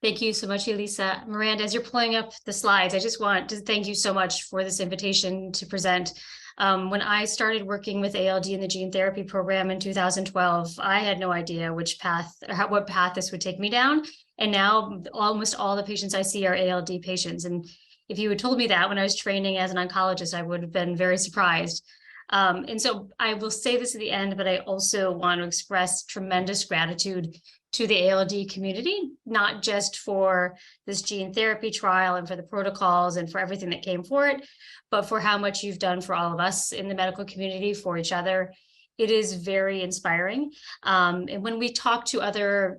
Thank you so much, Elisa. Miranda, as you're pulling up the slides, I just want to thank you so much for this invitation to present. When I started working with ALD in the gene therapy program in 2012, I had no idea which path, what path this would take me down. And now almost all the patients I see are ALD patients. And if you had told me that when I was training as an oncologist, I would have been very surprised. And so I will say this at the end, but I also want to express tremendous gratitude to the ALD community, not just for this gene therapy trial and for the protocols and for everything that came for it, but for how much you've done for all of us in the medical community, for each other. It is very inspiring. And when we talk to other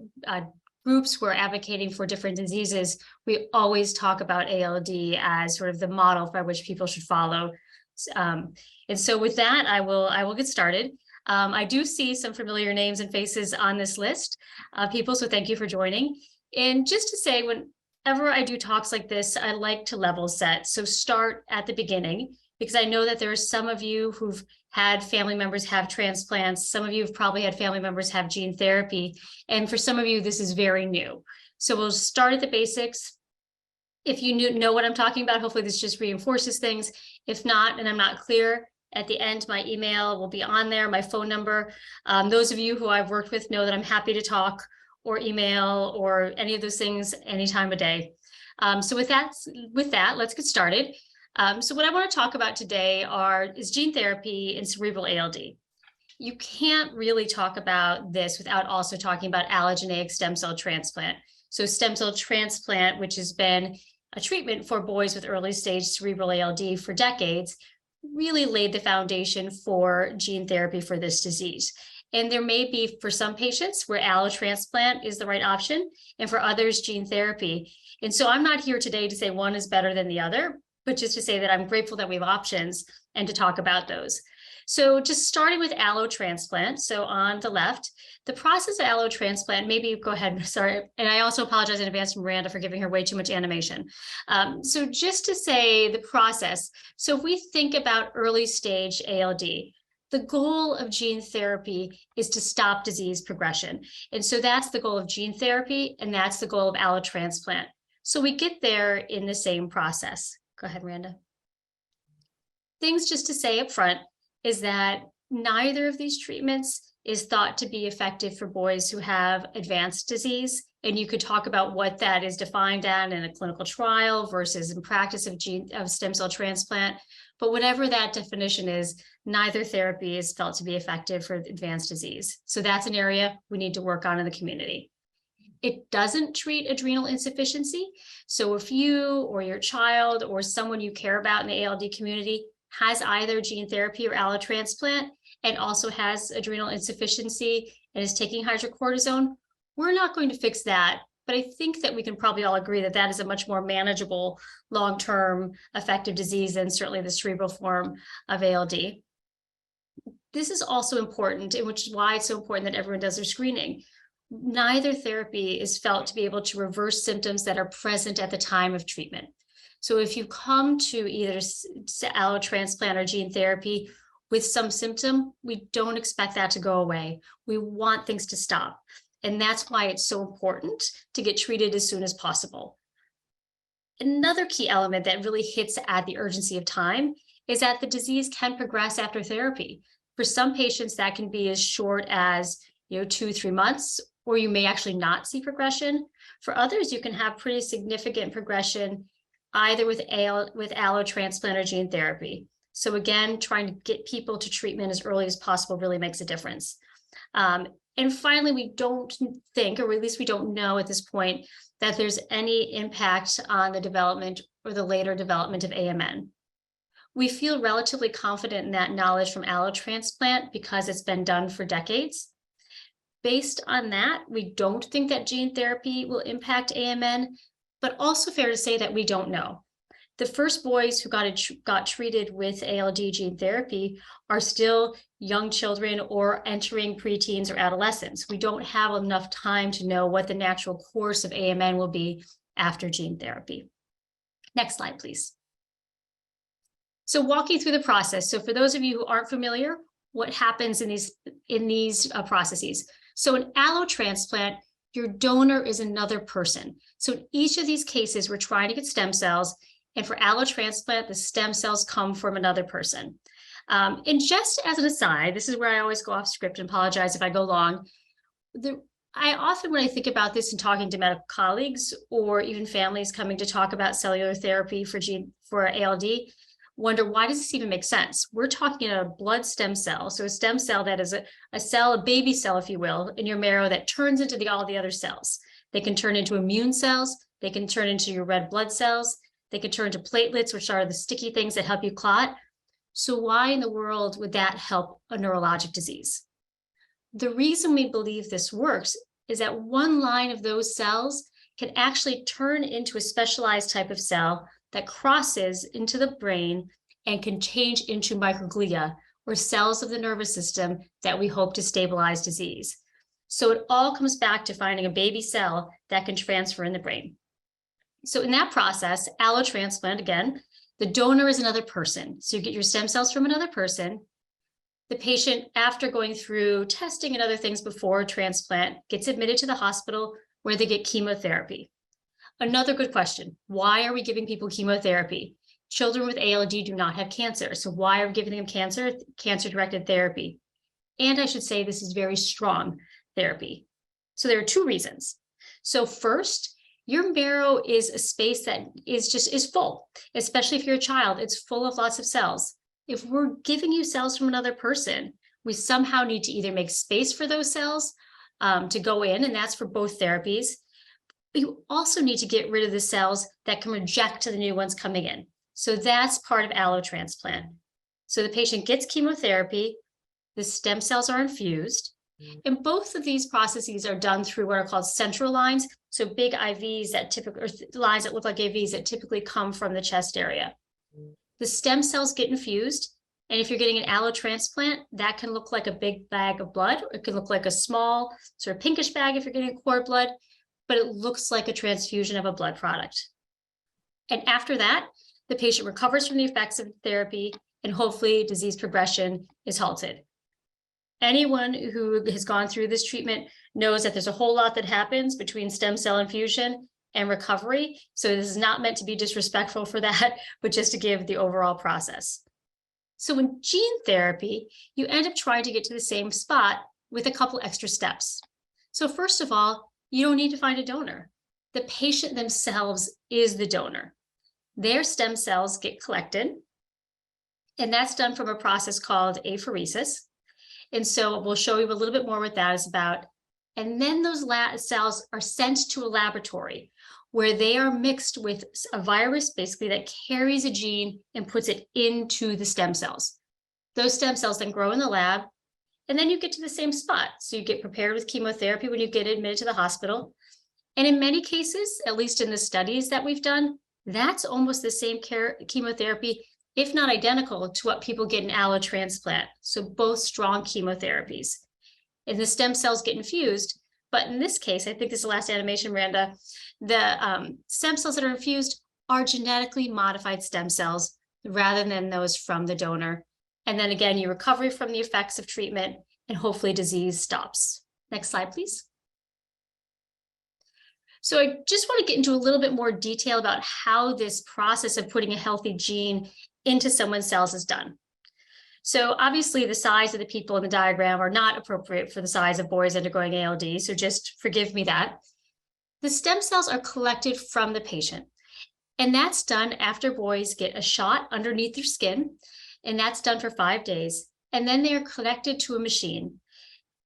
groups who are advocating for different diseases, we always talk about ALD as sort of the model by which people should follow. And so with that, I will get started. I do see some familiar names and faces on this list of people, so thank you for joining. And just to say, whenever I do talks like this, I like to level set. So start at the beginning, because I know that there are some of you who've had family members have transplants. Some of you have probably had family members have gene therapy. And for some of you, this is very new. So we'll start at the basics. If you know what I'm talking about, hopefully this just reinforces things. If not, and I'm not clear, at the end, my email will be on there, my phone number. Those of you who I've worked with know that I'm happy to talk or email or any of those things any time of day. So with that, let's get started. So what I want to talk about today is gene therapy and cerebral ALD. You can't really talk about this without also talking about allogenic stem cell transplant. So stem cell transplant, which has been a treatment for boys with early stage cerebral ALD for decades, really laid the foundation for gene therapy for this disease. And there may be, for some patients, where allotransplant is the right option, and for others, gene therapy. And so I'm not here today to say one is better than the other, but just to say that I'm grateful that we have options and to talk about those. So just starting with allotransplant, so on the left, the process of allotransplant, maybe go ahead, sorry, and I also apologize in advance to Miranda for giving her way too much animation. So just to say the process, so if we think about early stage ALD, the goal of gene therapy is to stop disease progression. And so that's the goal of gene therapy, and that's the goal of allotransplant. So we get there in the same process. Go ahead, Miranda. Things just to say up front is that neither of these treatments is thought to be effective for boys who have advanced disease. And you could talk about what that is defined at in a clinical trial versus in practice of stem cell transplant. But whatever that definition is, neither therapy is felt to be effective for advanced disease. So that's an area we need to work on in the community. It doesn't treat adrenal insufficiency. So if you or your child or someone you care about in the ALD community has either gene therapy or allotransplant and also has adrenal insufficiency and is taking hydrocortisone, we're not going to fix that. But I think that we can probably all agree that that is a much more manageable, long-term effective disease than certainly the cerebral form of ALD. This is also important, and which is why it's so important that everyone does their screening. Neither therapy is felt to be able to reverse symptoms that are present at the time of treatment. So if you come to either allotransplant or gene therapy with some symptom, we don't expect that to go away. We want things to stop. And that's why it's so important to get treated as soon as possible. Another key element that really hits at the urgency of time is that the disease can progress after therapy. For some patients, that can be as short as 2-3 months, or you may actually not see progression. For others, you can have pretty significant progression either with allotransplant or gene therapy. So again, trying to get people to treatment as early as possible really makes a difference. And finally, we don't think, or at least we don't know at this point, that there's any impact on the development or the later development of AMN. We feel relatively confident in that knowledge from allotransplant because it's been done for decades. Based on that, we don't think that gene therapy will impact AMN, but also fair to say that we don't know. The first boys who got treated with ALD gene therapy are still young children or entering preteens or adolescents. We don't have enough time to know what the natural course of AMN will be after gene therapy. Next slide, please. So walking through the process. So for those of you who aren't familiar, what happens in these processes? So in allotransplant, your donor is another person. So in each of these cases, we're trying to get stem cells. And for allotransplant, the stem cells come from another person. And just as an aside, this is where I always go off script and apologize if I go long. I often, when I think about this and talking to medical colleagues or even families coming to talk about cellular therapy for ALD, wonder, why does this even make sense? We're talking about a blood stem cell. So a stem cell that is a cell, a baby cell, if you will, in your marrow that turns into all the other cells. They can turn into immune cells. They can turn into your red blood cells. They can turn into platelets, which are the sticky things that help you clot. So why in the world would that help a neurologic disease? The reason we believe this works is that one line of those cells can actually turn into a specialized type of cell that crosses into the brain and can change into microglia, or cells of the nervous system that we hope to stabilize disease. So it all comes back to finding a baby cell that can transfer in the brain. So in that process, allotransplant, again, the donor is another person. So you get your stem cells from another person. The patient, after going through testing and other things before transplant, gets admitted to the hospital where they get chemotherapy. Another good question, why are we giving people chemotherapy? Children with ALD do not have cancer, so why are we giving them cancer-directed therapy? And I should say this is very strong therapy. So there are two reasons. So first, your marrow is a space that is full, especially if you're a child, it's full of lots of cells. If we're giving you cells from another person, we somehow need to either make space for those cells to go in, and that's for both therapies. But you also need to get rid of the cells that can reject the new ones coming in. So that's part of allotransplant. So the patient gets chemotherapy, the stem cells are infused, and both of these processes are done through what are called central lines. So big IVs that typically, or lines that look like AVs that typically come from the chest area. The stem cells get infused, and if you're getting an allotransplant, that can look like a big bag of blood, or it can look like a small sort of pinkish bag if you're getting cord blood, but it looks like a transfusion of a blood product. And after that, the patient recovers from the effects of therapy, and hopefully disease progression is halted. Anyone who has gone through this treatment knows that there's a whole lot that happens between stem cell infusion and recovery. So this is not meant to be disrespectful for that, but just to give the overall process. So in gene therapy, you end up trying to get to the same spot with a couple extra steps. So first of all, you don't need to find a donor. The patient themselves is the donor. Their stem cells get collected, and that's done from a process called apheresis. And so we'll show you a little bit more what that is about. And then those cells are sent to a laboratory where they are mixed with a virus, basically, that carries a gene and puts it into the stem cells. Those stem cells then grow in the lab, and then you get to the same spot. So you get prepared with chemotherapy when you get admitted to the hospital. And in many cases, at least in the studies that we've done, that's almost the same chemotherapy, if not identical to what people get in allotransplant. So both strong chemotherapies. And the stem cells get infused. But in this case, I think this is the last animation, Miranda, the stem cells that are infused are genetically modified stem cells rather than those from the donor. And then again, you recover from the effects of treatment and hopefully disease stops. Next slide, please. So I just want to get into a little bit more detail about how this process of putting a healthy gene into someone's cells is done. So obviously the size of the people in the diagram are not appropriate for the size of boys undergoing ALD, so just forgive me that. The stem cells are collected from the patient, and that's done after boys get a shot underneath their skin, and that's done for 5 days, and then they are connected to a machine.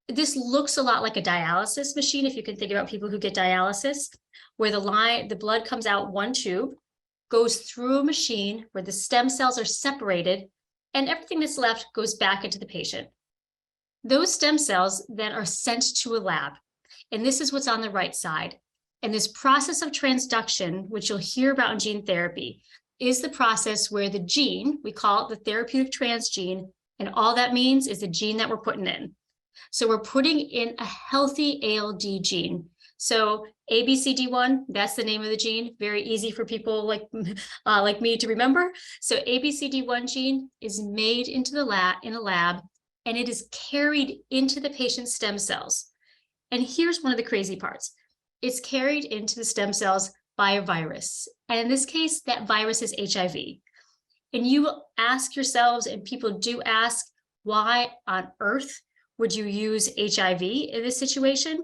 This looks a lot like a dialysis machine, if you can think about people who get dialysis, where the blood comes out one tube, goes through a machine where the stem cells are separated, and everything that's left goes back into the patient. Those stem cells then are sent to a lab, and this is what's on the right side. And this process of transduction, which you'll hear about in gene therapy, is the process where the gene, we call it the therapeutic transgene, and all that means is the gene that we're putting in. So we're putting in a healthy ALD gene. So ABCD1, that's the name of the gene. Very easy for people like me to remember. So ABCD1 gene is made into the lab in a lab, and it is carried into the patient's stem cells. And here's one of the crazy parts. is carried into the stem cells by a virus. And in this case, that virus is HIV. And you ask yourselves, and people do ask, why on earth would you use HIV in this situation?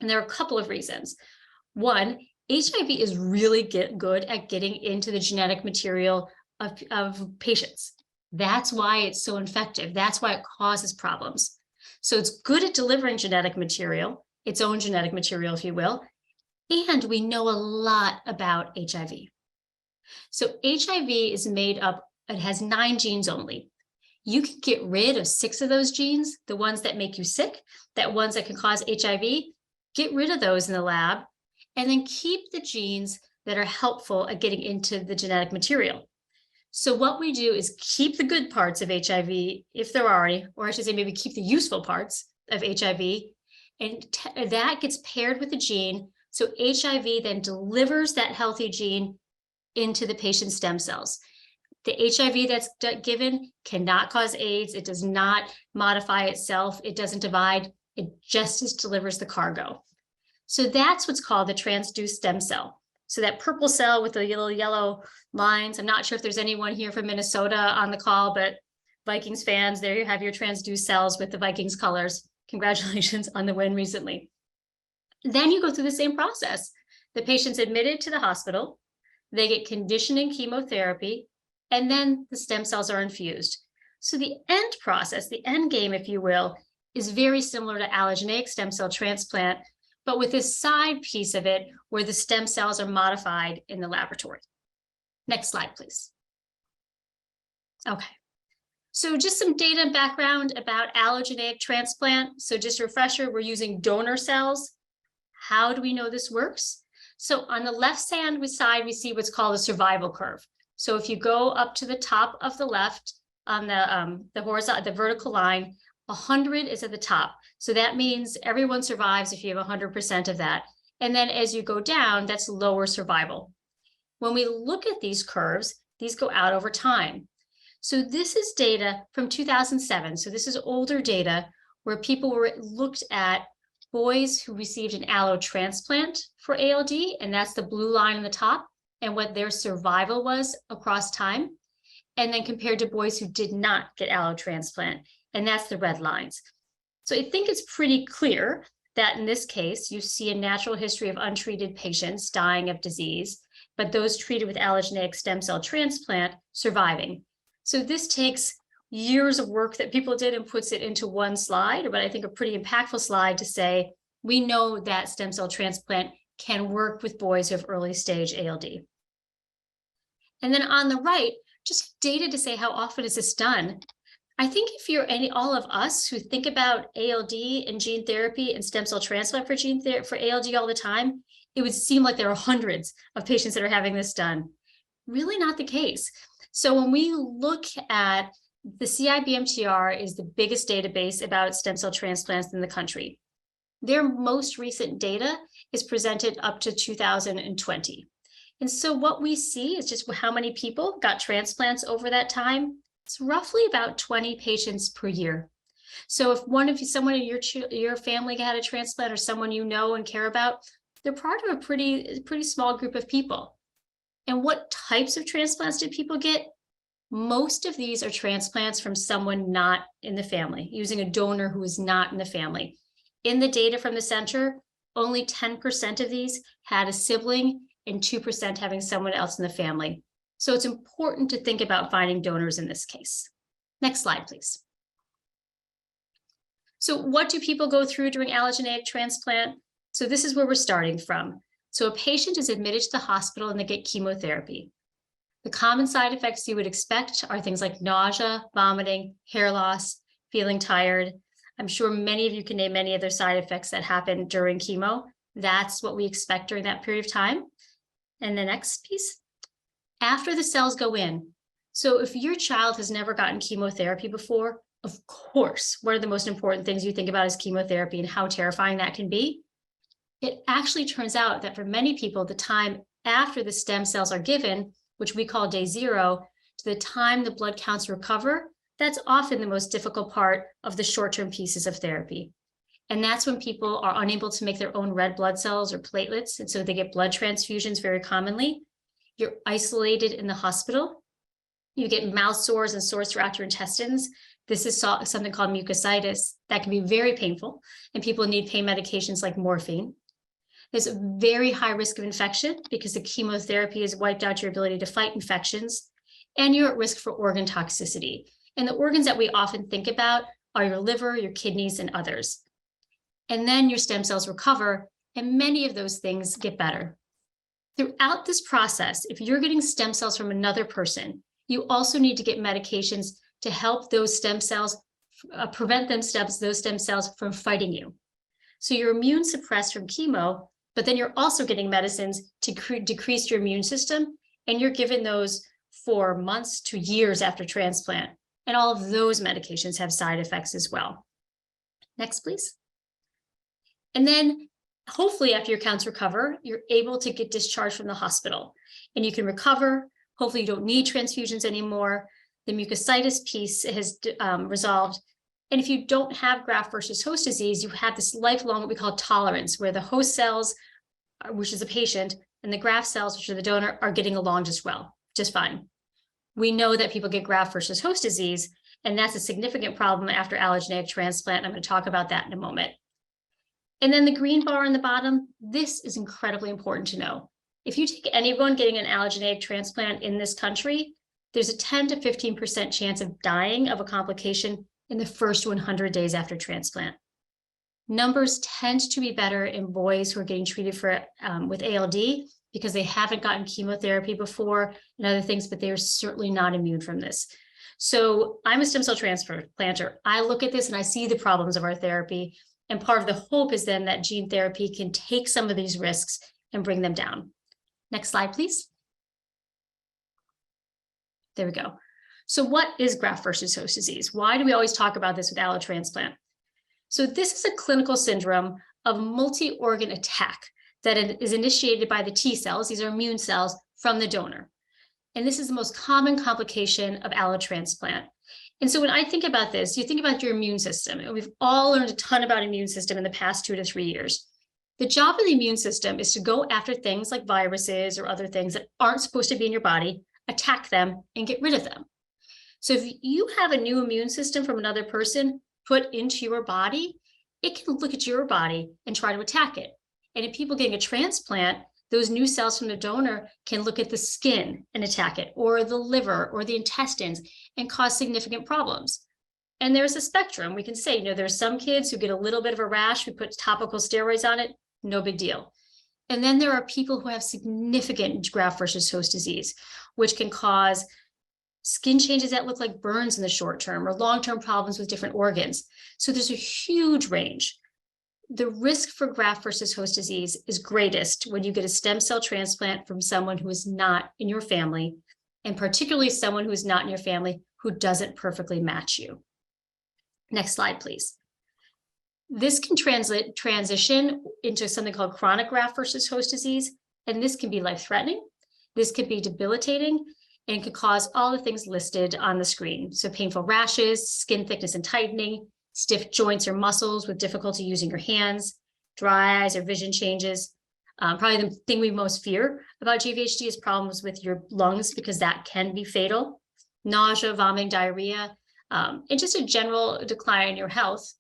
And there are a couple of reasons. One, HIV is really good at getting into the genetic material of patients. That's why it's so infective. That's why it causes problems. So it's good at delivering genetic material, its own genetic material, if you will. And we know a lot about HIV. So HIV is made up, it has 9 genes only. You can get rid of 6 of those genes, the ones that make you sick, that ones that can cause HIV, get rid of those in the lab, and then keep the genes that are helpful at getting into the genetic material. So what we do is keep the good parts of HIV, if there are any, or I should say maybe keep the useful parts of HIV, and that gets paired with the gene. So HIV then delivers that healthy gene into the patient's stem cells. The HIV that's given cannot cause AIDS. It does not modify itself. It doesn't divide. It just delivers the cargo. So that's what's called the transduced stem cell. So that purple cell with the little yellow lines, I'm not sure if there's anyone here from Minnesota on the call, but Vikings fans, there you have your transduced cells with the Vikings colors. Congratulations on the win recently. Then you go through the same process. The patient's admitted to the hospital, they get conditioning chemotherapy, and then the stem cells are infused. So the end process, the end game, if you will, is very similar to allogeneic stem cell transplant, but with this side piece of it where the stem cells are modified in the laboratory. Next slide, please. Okay. So just some data and background about allogeneic transplant. So just a refresher, we're using donor cells. How do we know this works? So on the left hand side, we see what's called a survival curve. So if you go up to the top of the left on the horizontal, the vertical line, 100 is at the top. So that means everyone survives if you have 100% of that. And then as you go down, that's lower survival. When we look at these curves, these go out over time. So this is data from 2007. So this is older data where people were looked at boys who received an allo transplant for ALD, and that's the blue line on the top, and what their survival was across time, and then compared to boys who did not get allo transplant, and that's the red lines. So I think it's pretty clear that in this case, you see a natural history of untreated patients dying of disease, but those treated with allogeneic stem cell transplant surviving. So this takes years of work that people did and puts it into one slide, but I think a pretty impactful slide to say, we know that stem cell transplant can work with boys who have early stage ALD. And then on the right, just data to say how often is this done. I think if you're all of us who think about ALD and gene therapy and stem cell transplant for ALD all the time, it would seem like there are hundreds of patients that are having this done. Really not the case. So when we look at the CIBMTR is the biggest database about stem cell transplants in the country. Their most recent data is presented up to 2020. And so what we see is just how many people got transplants over that time. It's roughly about 20 patients per year. So if someone in your family had a transplant or someone you know and care about, they're part of a pretty small group of people. And what types of transplants did people get? Most of these are transplants from someone not in the family, using a donor who is not in the family. In the data from the center, only 10% of these had a sibling and 2% having someone else in the family. So it's important to think about finding donors in this case. Next slide, please. So what do people go through during allogeneic transplant? So this is where we're starting from. So a patient is admitted to the hospital and they get chemotherapy. The common side effects you would expect are things like nausea, vomiting, hair loss, feeling tired. I'm sure many of you can name many other side effects that happen during chemo. That's what we expect during that period of time. And the next piece, after the cells go in. So if your child has never gotten chemotherapy before, of course, one of the most important things you think about is chemotherapy and how terrifying that can be. It actually turns out that for many people, the time after the stem cells are given, which we call day 0, to the time the blood counts recover, that's often the most difficult part of the short-term pieces of therapy. And that's when people are unable to make their own red blood cells or platelets. And so they get blood transfusions very commonly. You're isolated in the hospital. You get mouth sores and sores throughout your intestines. This is something called mucositis that can be very painful, and people need pain medications like morphine. There's a very high risk of infection because the chemotherapy has wiped out your ability to fight infections, and you're at risk for organ toxicity. And the organs that we often think about are your liver, your kidneys, and others. And then your stem cells recover, and many of those things get better. Throughout this process, if you're getting stem cells from another person, you also need to get medications to help those stem cells, prevent those stem cells from fighting you. So you're immune suppressed from chemo, but then you're also getting medicines to decrease your immune system, and you're given those for months to years after transplant. And all of those medications have side effects as well. Next, please. And then hopefully after your counts recover, you're able to get discharged from the hospital and you can recover. Hopefully you don't need transfusions anymore. The mucositis piece has resolved. And if you don't have graft versus host disease, you have this lifelong, what we call tolerance, where the host cells, which is a patient, and the graft cells, which are the donor, are getting along just fine. We know that people get graft versus host disease, and that's a significant problem after allogeneic transplant. I'm going to talk about that in a moment. And then the green bar on the bottom, this is incredibly important to know. If you take anyone getting an allogeneic transplant in this country, there's a 10 to 15% chance of dying of a complication in the first 100 days after transplant. Numbers tend to be better in boys who are getting treated for with ALD because they haven't gotten chemotherapy before and other things, but they are certainly not immune from this. So I'm a stem cell transplanter. I look at this and I see the problems of our therapy. And part of the hope is then that gene therapy can take some of these risks and bring them down. Next slide, please. There we go. So what is graft versus host disease? Why do we always talk about this with allotransplant? So this is a clinical syndrome of multi-organ attack that is initiated by the T cells. These are immune cells from the donor. And this is the most common complication of allotransplant. And so when I think about this, you think about your immune system, and we've all learned a ton about immune system in the past 2 to 3 years. The job of the immune system is to go after things like viruses or other things that aren't supposed to be in your body, attack them, and get rid of them. So if you have a new immune system from another person put into your body, it can look at your body and try to attack it. And in people getting a transplant, those new cells from the donor can look at the skin and attack it, or the liver or the intestines, and cause significant problems. And there's a spectrum. We can say, there's some kids who get a little bit of a rash, we put topical steroids on it, no big deal. And then there are people who have significant graft versus host disease, which can cause skin changes that look like burns in the short term or long-term problems with different organs. So there's a huge range. The risk for graft versus host disease is greatest when you get a stem cell transplant from someone who is not in your family, and particularly someone who is not in your family who doesn't perfectly match you. Next slide, please. This can transition into something called chronic graft versus host disease, and this can be life-threatening. This could be debilitating, and can cause all the things listed on the screen. So painful rashes, skin thickness and tightening, stiff joints or muscles with difficulty using your hands, dry eyes or vision changes. Probably the thing we most fear about GVHD is problems with your lungs, because that can be fatal. Nausea, vomiting, diarrhea, and just a general decline in your health.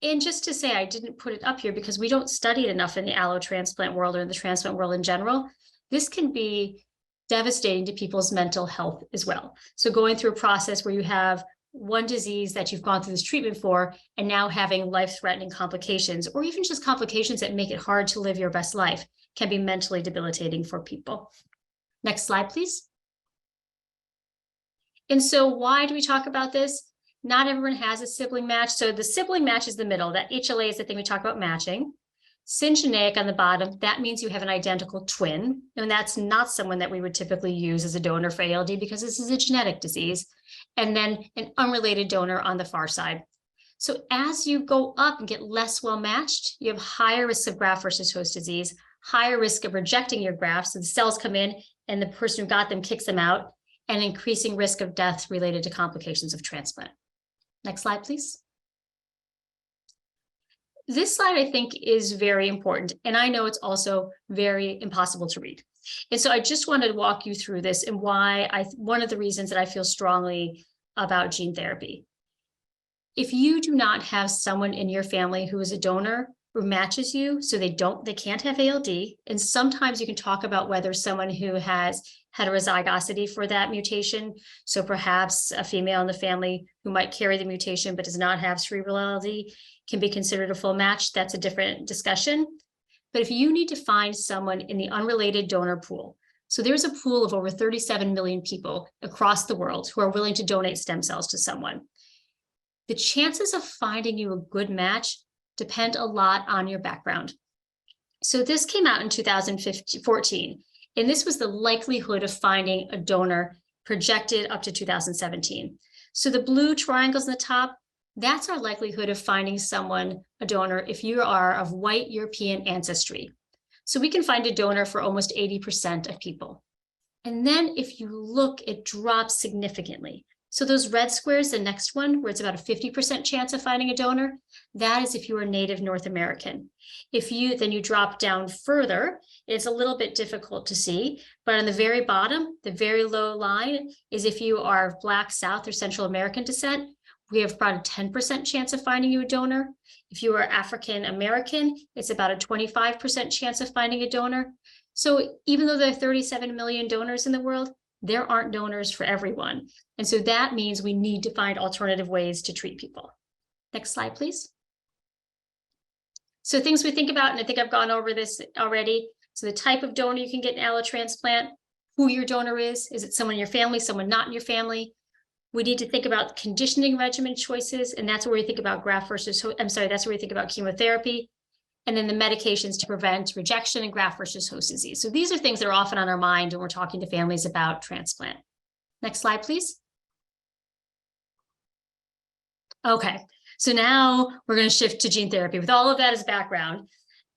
And just to say, I didn't put it up here because we don't study it enough in the allotransplant world or in the transplant world in general. This can be devastating to people's mental health as well. So going through a process where you have one disease that you've gone through this treatment for, and now having life-threatening complications, or even just complications that make it hard to live your best life, can be mentally debilitating for people. Next slide, please. And so why do we talk about this? Not everyone has a sibling match. So the sibling match is the middle. That HLA is the thing we talk about matching. Syngeneic on the bottom, that means you have an identical twin. And that's not someone that we would typically use as a donor for ALD because this is a genetic disease. And then an unrelated donor on the far side. So as you go up and get less well matched, you have higher risk of graft versus host disease, higher risk of rejecting your grafts. So the cells come in and the person who got them kicks them out, and increasing risk of death related to complications of transplant. Next slide, please. This slide, I think, is very important, and I know it's also very impossible to read. And so I just wanted to walk you through this and why one of the reasons that I feel strongly about gene therapy. If you do not have someone in your family who is a donor who matches you, so they can't have ALD, and sometimes you can talk about whether someone who has heterozygosity for that mutation, so perhaps a female in the family who might carry the mutation but does not have cerebral ALD, can be considered a full match. That's a different discussion. But if you need to find someone in the unrelated donor pool, so there's a pool of over 37 million people across the world who are willing to donate stem cells to someone, the chances of finding you a good match depend a lot on your background. So this came out in 2014, and this was the likelihood of finding a donor projected up to 2017. So the blue triangles in the top, that's our likelihood of finding someone, a donor, if you are of white European ancestry. So we can find a donor for almost 80% of people. And then if you look, it drops significantly. So those red squares, the next one, where it's about a 50% chance of finding a donor, that is if you are Native North American. Then you drop down further, it's a little bit difficult to see, but on the very bottom, the very low line is if you are of Black, South, or Central American descent, we have about a 10% chance of finding you a donor. If you are African American, it's about a 25% chance of finding a donor. So even though there are 37 million donors in the world, there aren't donors for everyone. And so that means we need to find alternative ways to treat people. Next slide, please. So things we think about, and I think I've gone over this already. So the type of donor you can get an allotransplant, who your donor is it someone in your family, someone not in your family? We need to think about conditioning regimen choices, and that's where we think about that's where we think about chemotherapy, and then the medications to prevent rejection and graft versus host disease. So these are things that are often on our mind when we're talking to families about transplant. Next slide, please. Okay, so now we're going to shift to gene therapy with all of that as background.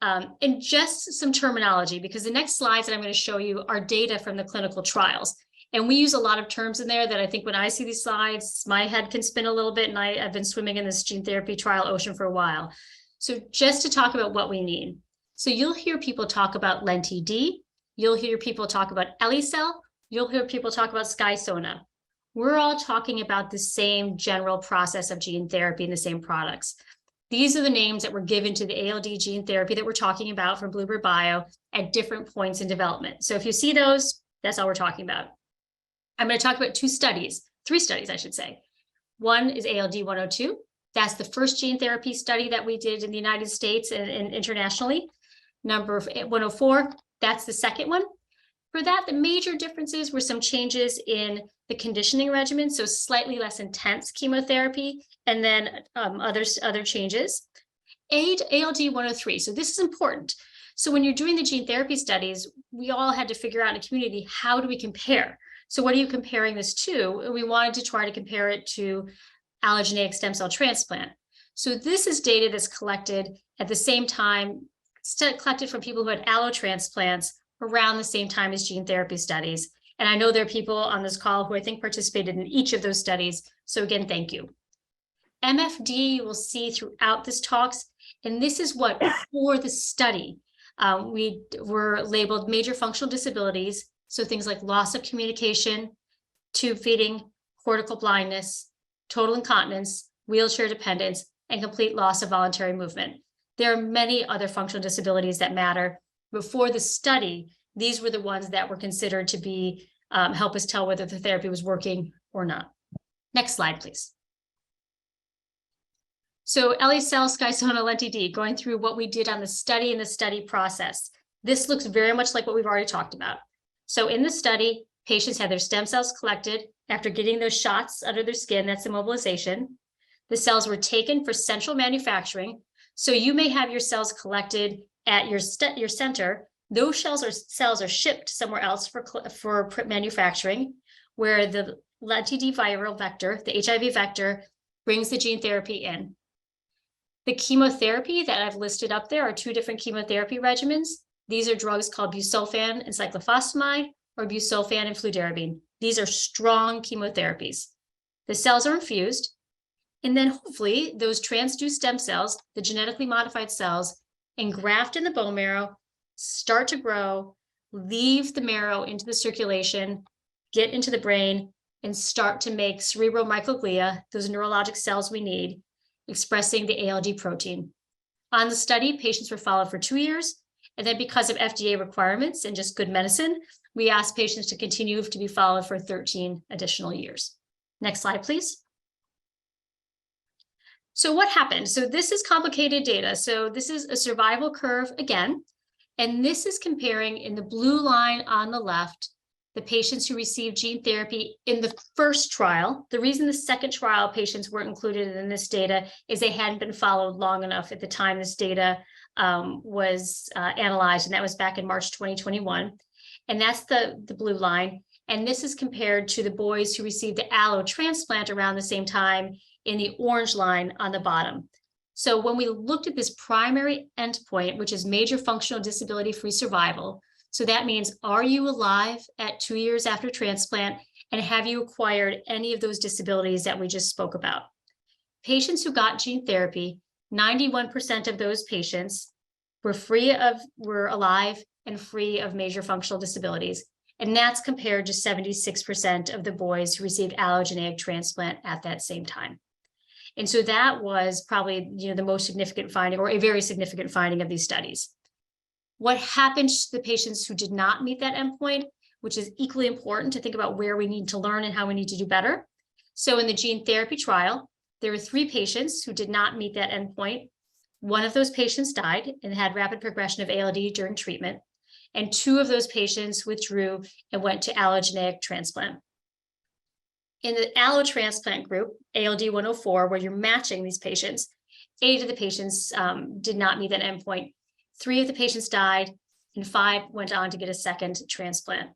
And just some terminology, because the next slides that I'm going to show you are data from the clinical trials. And we use a lot of terms in there that I think when I see these slides, my head can spin a little bit, and I've been swimming in this gene therapy trial ocean for a while. So just to talk about what we need. So you'll hear people talk about lenti-D, you'll hear people talk about Elicell, you'll hear people talk about Skysona. We're all talking about the same general process of gene therapy and the same products. These are the names that were given to the ALD gene therapy that we're talking about from Bluebird Bio at different points in development. So if you see those, that's all we're talking about. I'm going to talk about three studies, I should say. One is ALD 102. That's the first gene therapy study that we did in the United States and internationally. Number 104, that's the second one. For that, the major differences were some changes in the conditioning regimen, so slightly less intense chemotherapy, and then other changes. ALD 103, so this is important. So when you're doing the gene therapy studies, we all had to figure out in a community, how do we compare? So what are you comparing this to? We wanted to try to compare it to allogenic stem cell transplant. So this is data that's collected at the same time, collected from people who had allotransplants around the same time as gene therapy studies. And I know there are people on this call who I think participated in each of those studies. So again, thank you. MFD you will see throughout this talks, and this is what for the study, we were labeled major functional disabilities. So things like loss of communication, tube feeding, cortical blindness, total incontinence, wheelchair dependence, and complete loss of voluntary movement. There are many other functional disabilities that matter. Before the study, these were the ones that were considered to be help us tell whether the therapy was working or not. Next slide, please. So Elicell, Skysona, lenti-D, going through what we did on the study and the study process. This looks very much like what we've already talked about. So in the study, patients had their stem cells collected after getting those shots under their skin, that's immobilization. The cells were taken for central manufacturing. So you may have your cells collected at your center. Those cells are shipped somewhere else for manufacturing, where the lenti-D viral vector, the HIV vector, brings the gene therapy in. The chemotherapy that I've listed up there are two different chemotherapy regimens. These are drugs called busulfan and cyclophosphamide, or busulfan and fludarabine. These are strong chemotherapies. The cells are infused, And then hopefully those transduced stem cells, the genetically modified cells, engraft in the bone marrow, start to grow, leave the marrow into the circulation, get into the brain, and start to make cerebral microglia, those neurologic cells we need, expressing the ALD protein. On the study, patients were followed for 2 years, and then because of FDA requirements and just good medicine, we asked patients to continue to be followed for 13 additional years. Next slide, please. So what happened? So this is complicated data. So this is a survival curve again, and this is comparing in the blue line on the left, the patients who received gene therapy in the first trial. The reason the second trial patients weren't included in this data is they hadn't been followed long enough at the time this data was analyzed, and that was back in March 2021. And that's the blue line. And this is compared to the boys who received the allo transplant around the same time in the orange line on the bottom. So when we looked at this primary endpoint, which is major functional disability-free survival, so that means, are you alive at 2 years after transplant, and have you acquired any of those disabilities that we just spoke about? Patients who got gene therapy, 91% of those patients were alive and free of major functional disabilities. And that's compared to 76% of the boys who received allogenic transplant at that same time. And so that was probably, the most significant finding, or a very significant finding of these studies. What happened to the patients who did not meet that endpoint, which is equally important to think about where we need to learn and how we need to do better. So in the gene therapy trial, there were 3 patients who did not meet that endpoint. One of those patients died and had rapid progression of ALD during treatment, and 2 of those patients withdrew and went to allogenic transplant. In the allo transplant group, ALD 104, where you're matching these patients, 8 of the patients did not meet that endpoint. 3 of the patients died, and 5 went on to get a second transplant.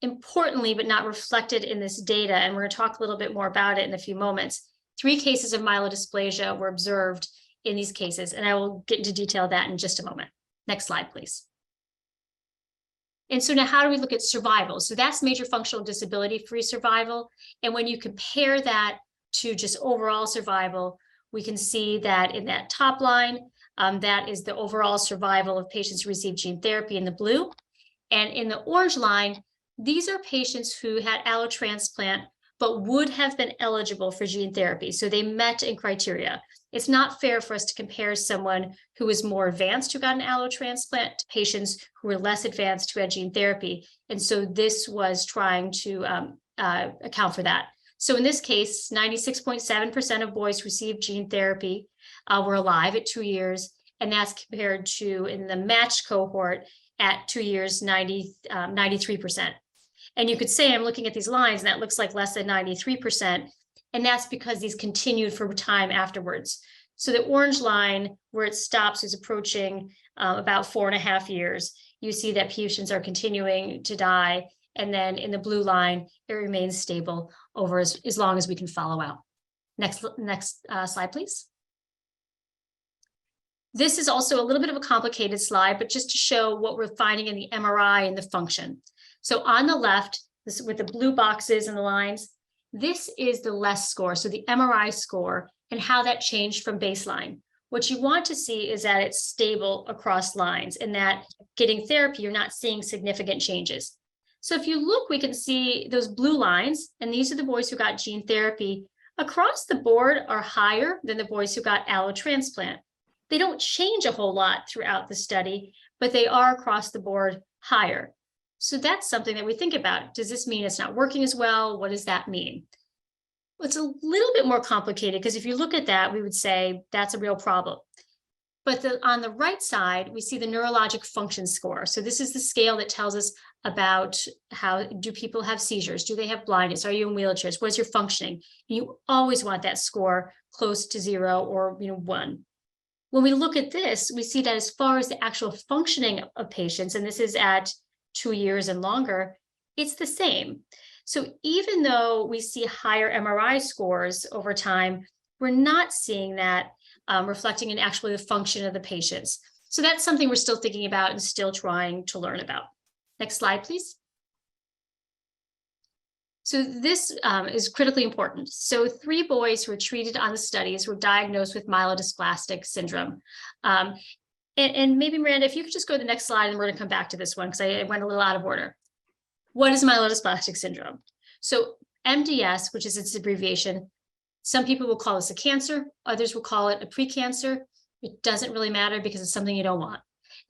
Importantly, but not reflected in this data, and we're going to talk a little bit more about it in a few moments, 3 cases of myelodysplasia were observed in these cases, and I will get into detail of that in just a moment. Next slide, please. And so now how do we look at survival? So that's major functional disability-free survival. And when you compare that to just overall survival, we can see that in that top line, that is the overall survival of patients who received gene therapy in the blue. And in the orange line, these are patients who had allotransplant, but would have been eligible for gene therapy. So they met in criteria. It's not fair for us to compare someone who was more advanced who got an allotransplant to patients who were less advanced who had gene therapy. And so this was trying to account for that. So in this case, 96.7% of boys who received gene therapy were alive at 2 years. And that's compared to, in the matched cohort at 2 years, 93%. And you could say, I'm looking at these lines, and that looks like less than 93%. And that's because these continued for time afterwards. So the orange line, where it stops, is approaching about 4.5 years. You see that patients are continuing to die. And then in the blue line, it remains stable over as long as we can follow out. Next slide, please. This is also a little bit of a complicated slide, but just to show what we're finding in the MRI and the function. So on the left, this with the blue boxes and the lines, this is the LESS score, so the MRI score, and how that changed from baseline. What you want to see is that it's stable across lines, and that getting therapy, you're not seeing significant changes. So if you look, we can see those blue lines, and these are the boys who got gene therapy, across the board are higher than the boys who got allotransplant. They don't change a whole lot throughout the study, but they are across the board higher. So that's something that we think about. Does this mean it's not working as well? What does that mean? Well, it's a little bit more complicated, because if you look at that, we would say that's a real problem. But on the right side, we see the neurologic function score. So this is the scale that tells us about how do people have seizures? Do they have blindness? Are you in wheelchairs? What is your functioning? You always want that score close to 0 or 1. When we look at this, we see that as far as the actual functioning of patients, and this is at 2 years and longer, it's the same. So even though we see higher MRI scores over time, we're not seeing that reflecting in actually the function of the patients. So that's something we're still thinking about and still trying to learn about. Next slide, please. So this is critically important. So 3 boys who were treated on the studies were diagnosed with myelodysplastic syndrome. And maybe Miranda, if you could just go to the next slide, and we're going to come back to this one because I went a little out of order. What is myelodysplastic syndrome? So MDS, which is its abbreviation, some people will call this a cancer, others will call it a precancer. It doesn't really matter because it's something you don't want.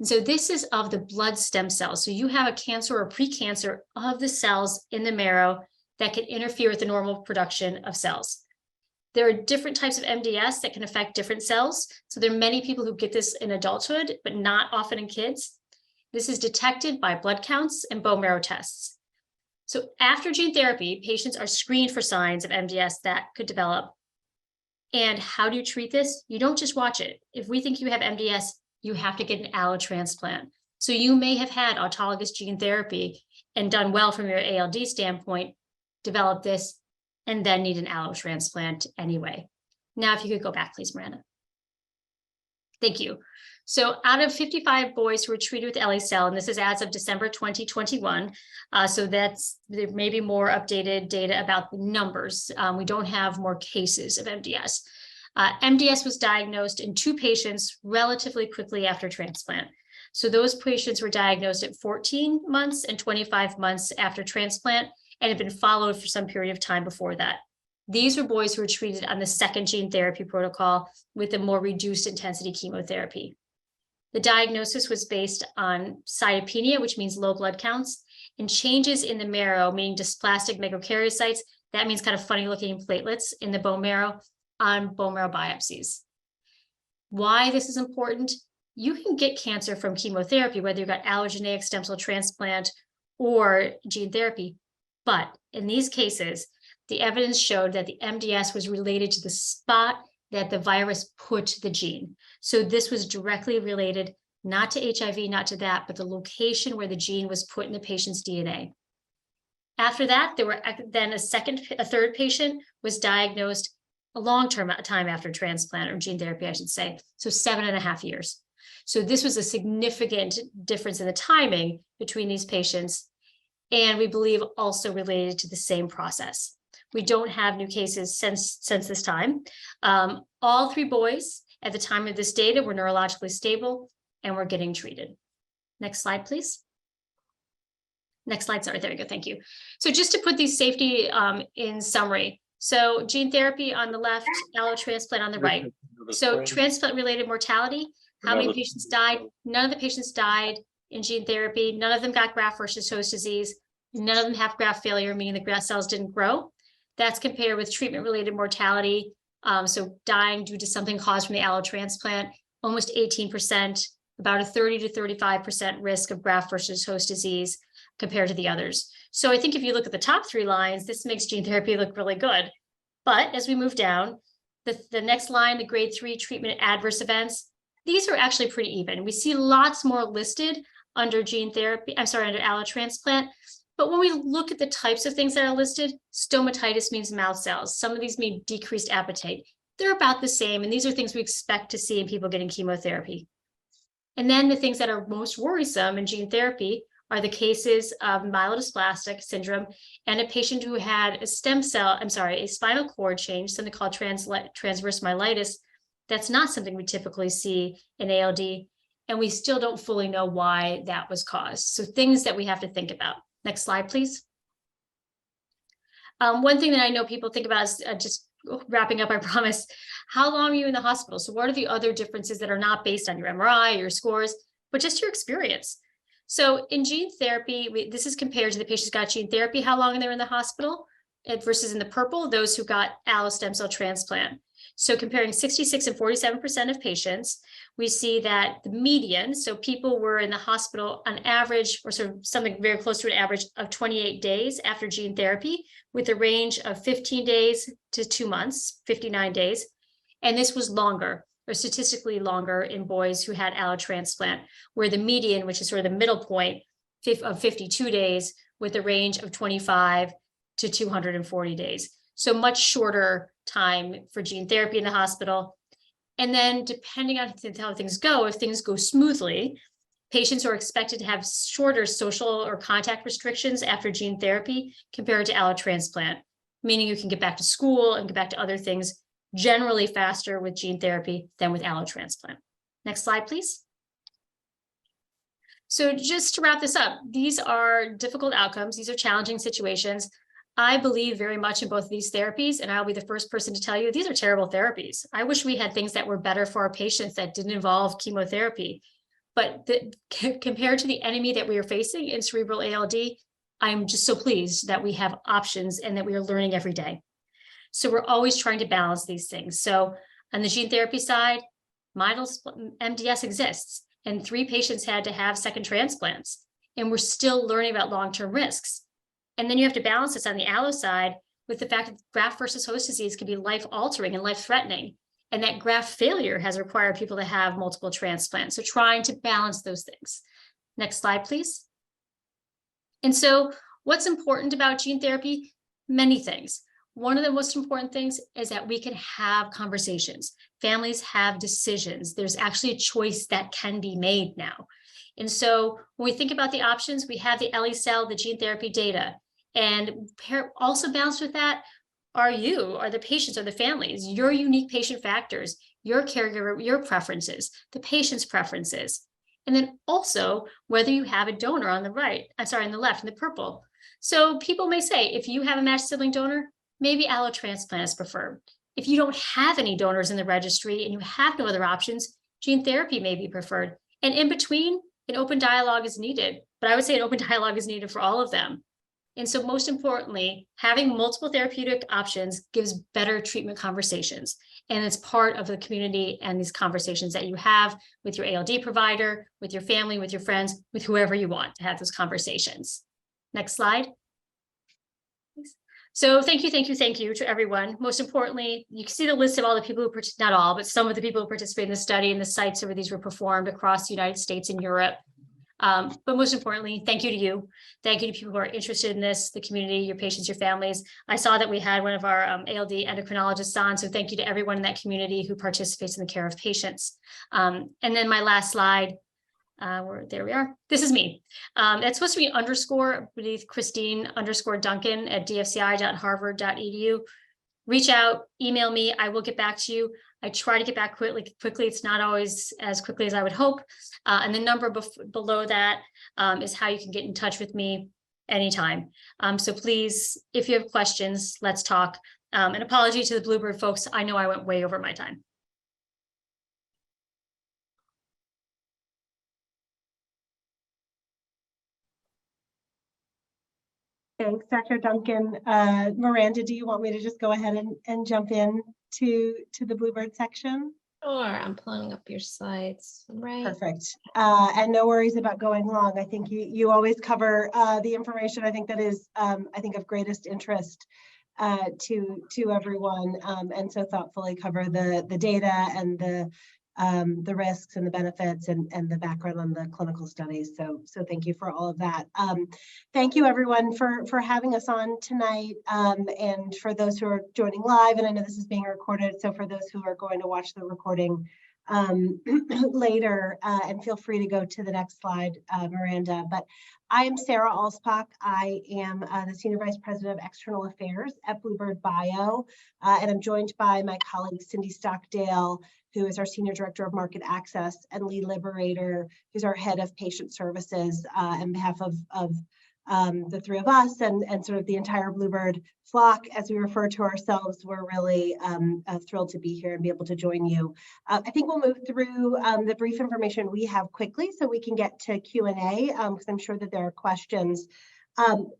And so this is of the blood stem cells. So you have a cancer or precancer of the cells in the marrow that can interfere with the normal production of cells. There are different types of MDS that can affect different cells. So there are many people who get this in adulthood, but not often in kids. This is detected by blood counts and bone marrow tests. So after gene therapy, patients are screened for signs of MDS that could develop. And how do you treat this? You don't just watch it. If we think you have MDS, you have to get an allotransplant. So you may have had autologous gene therapy and done well from your ALD standpoint, develop this, and then need an allotransplant anyway. Now, if you could go back, please, Miranda. Thank you. So out of 55 boys who were treated with LA-cell, and this is as of December 2021, so there may be more updated data about the numbers. We don't have more cases of MDS. MDS was diagnosed in 2 patients relatively quickly after transplant. So those patients were diagnosed at 14 months and 25 months after transplant and had been followed for some period of time before that. These were boys who were treated on the second gene therapy protocol with a more reduced intensity chemotherapy. The diagnosis was based on cytopenia, which means low blood counts, and changes in the marrow, meaning dysplastic megakaryocytes. That means kind of funny looking platelets in the bone marrow on bone marrow biopsies. Why this is important? You can get cancer from chemotherapy, whether you've got allogenic stem cell transplant or gene therapy. But in these cases, the evidence showed that the MDS was related to the spot that the virus put the gene. So this was directly related, not to HIV, not to that, but the location where the gene was put in the patient's DNA. After that, there were then a third patient was diagnosed a long-term time after transplant or gene therapy, I should say, so 7.5 years. So this was a significant difference in the timing between these patients, and we believe also related to the same process. We don't have new cases since this time. All 3 boys at the time of this data were neurologically stable and were getting treated. Next slide, please. Next slide, sorry, there we go, thank you. So just to put these safety in summary. So gene therapy on the left, allotransplant on the right. So transplant-related mortality, how many patients died? None of the patients died in gene therapy. None of them got graft versus host disease. None of them have graft failure, meaning the graft cells didn't grow. That's compared with treatment-related mortality. So dying due to something caused from the allotransplant, almost 18%, about a 30 to 35% risk of graft versus host disease compared to the others. So I think if you look at the top 3 lines, this makes gene therapy look really good. But as we move down, the next line, the grade 3 treatment adverse events, these are actually pretty even. We see lots more listed under gene therapy, under allotransplant. But when we look at the types of things that are listed, stomatitis means mouth cells. Some of these mean decreased appetite. They're about the same, and these are things we expect to see in people getting chemotherapy. And then the things that are most worrisome in gene therapy are the cases of myelodysplastic syndrome and a patient who had a spinal cord change, something called transverse myelitis. That's not something we typically see in ALD, and we still don't fully know why that was caused. So things that we have to think about. Next slide, please. One thing that I know people think about is just wrapping up, I promise. How long are you in the hospital? So what are the other differences that are not based on your MRI, your scores, but just your experience? So in gene therapy, this is compared to the patients who got gene therapy, how long they were in the hospital, versus in the purple, those who got allo stem cell transplant. So comparing 66 and 47% of patients, we see that the median, so people were in the hospital on average, or sort of something very close to an average of 28 days after gene therapy, with a range of 15 days to 2 months, 59 days. And this was longer, or statistically longer in boys who had allotransplant, where the median, which is sort of the middle point of 52 days, with a range of 25 to 240 days. So much shorter time for gene therapy in the hospital. And then depending on how things go, if things go smoothly, Patients are expected to have shorter social or contact restrictions after gene therapy compared to allotransplant, meaning you can get back to school and get back to other things generally faster with gene therapy than with allotransplant. Next slide, please. So just to wrap this up, these are difficult outcomes. These are challenging situations. I believe very much in both of these therapies, and I'll be the first person to tell you these are terrible therapies. I wish we had things that were better for our patients that didn't involve chemotherapy. But compared to the enemy that we are facing in cerebral ALD, I'm just so pleased that we have options and that we are learning every day. So we're always trying to balance these things. So on the gene therapy side, mitral MDS exists, and 3 patients had to have second transplants, and we're still learning about long-term risks. And then you have to balance this on the allo side with the fact that graft versus host disease can be life-altering and life-threatening, and that graft failure has required people to have multiple transplants. So trying to balance those things. Next slide, please. And so what's important about gene therapy? Many things. One of the most important things is that we can have conversations. Families have decisions. There's actually a choice that can be made now. And so when we think about the options, we have the LE-cell, the gene therapy data, and also balanced with that are the patients, are the families, your unique patient factors, your caregiver, your preferences, the patient's preferences. And then also whether you have a donor on the right, on the left in the purple. So people may say, if you have a matched sibling donor, maybe allotransplant is preferred. If you don't have any donors in the registry and you have no other options, gene therapy may be preferred. And in between, an open dialogue is needed. But I would say an open dialogue is needed for all of them. And so most importantly, having multiple therapeutic options gives better treatment conversations. And it's part of the community and these conversations that you have with your ALD provider, with your family, with your friends, with whoever you want to have those conversations. Next slide. So thank you to everyone. Most importantly, you can see the list of all the people who, not all, but some of the people who participated in the study, and the sites where these were performed across the United States and Europe. But most importantly, thank you to you. Thank you to people who are interested in this, the community, your patients, your families. I saw that we had one of our ALD endocrinologists on, so thank you to everyone in that community who participates in the care of patients. And then my last slide, there we are. This is me. It's supposed to be underscore beneath Christine _Duncan at dfci.harvard.edu. Reach out, email me. I will get back to you. I try to get back quickly. It's not always as quickly as I would hope. And the number below that is how you can get in touch with me anytime. So please, if you have questions, let's talk. An apology to the Bluebird folks. I know I went way over my time. Thanks, Dr. Duncan. Miranda, do you want me to just go ahead and jump in to the Bluebird section? Sure, I'm pulling up your slides, right? Perfect. And no worries about going long. I think you always cover the information. I think that is, I think, of greatest interest to everyone, and so thoughtfully cover the data and the risks and the benefits and the background on the clinical studies. So thank you for all of that. Thank you everyone for having us on tonight, and for those who are joining live, and I know this is being recorded, so for those who are going to watch the recording later, and feel free to go to the next slide, Miranda. But I am Sarah Alspach. I am the Senior Vice President of External Affairs at Bluebird Bio, and I'm joined by my colleague Cindy Stockdale, who is our Senior Director of Market Access, and Lee Liberator, who's our Head of Patient Services, on behalf of the three of us and sort of the entire Bluebird flock, as we refer to ourselves. We're really thrilled to be here and be able to join you. I think we'll move through the brief information we have quickly so we can get to Q&A, because I'm sure that there are questions.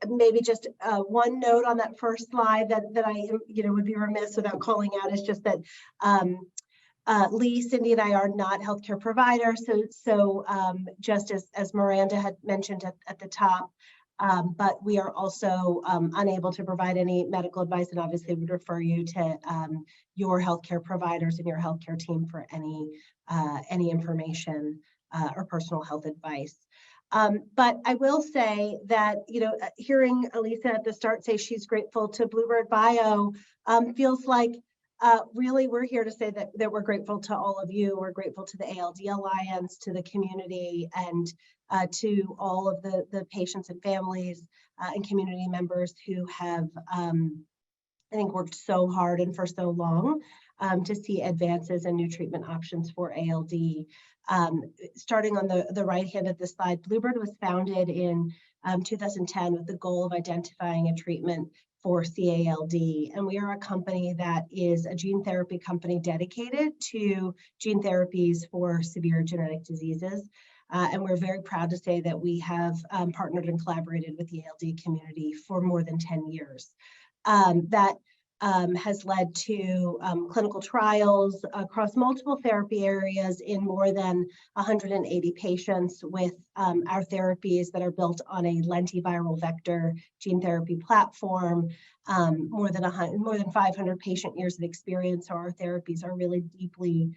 Maybe just one note on that first slide that I would be remiss without calling out is just that Lee, Cindy, and I are not healthcare providers, so just as Miranda had mentioned at the top, but we are also unable to provide any medical advice, and obviously would refer you to your healthcare providers and your healthcare team for any information or personal health advice. But I will say that, hearing Elisa at the start say she's grateful to Bluebird Bio feels like Really, we're here to say that we're grateful to all of you. We're grateful to the ALD Alliance, to the community, and to all of the patients and families and community members who have, I think, worked so hard and for so long to see advances and new treatment options for ALD. Starting on the right hand of the slide, Bluebird was founded in 2010 with the goal of identifying a treatment for CALD. And we are a company that is a gene therapy company dedicated to gene therapies for severe genetic diseases. And we're very proud to say that we have partnered and collaborated with the ALD community for more than 10 years. That has led to clinical trials across multiple therapy areas in more than 180 patients with our therapies that are built on a lentiviral vector gene therapy platform. More than 500 patient years of experience, so our therapies are really deeply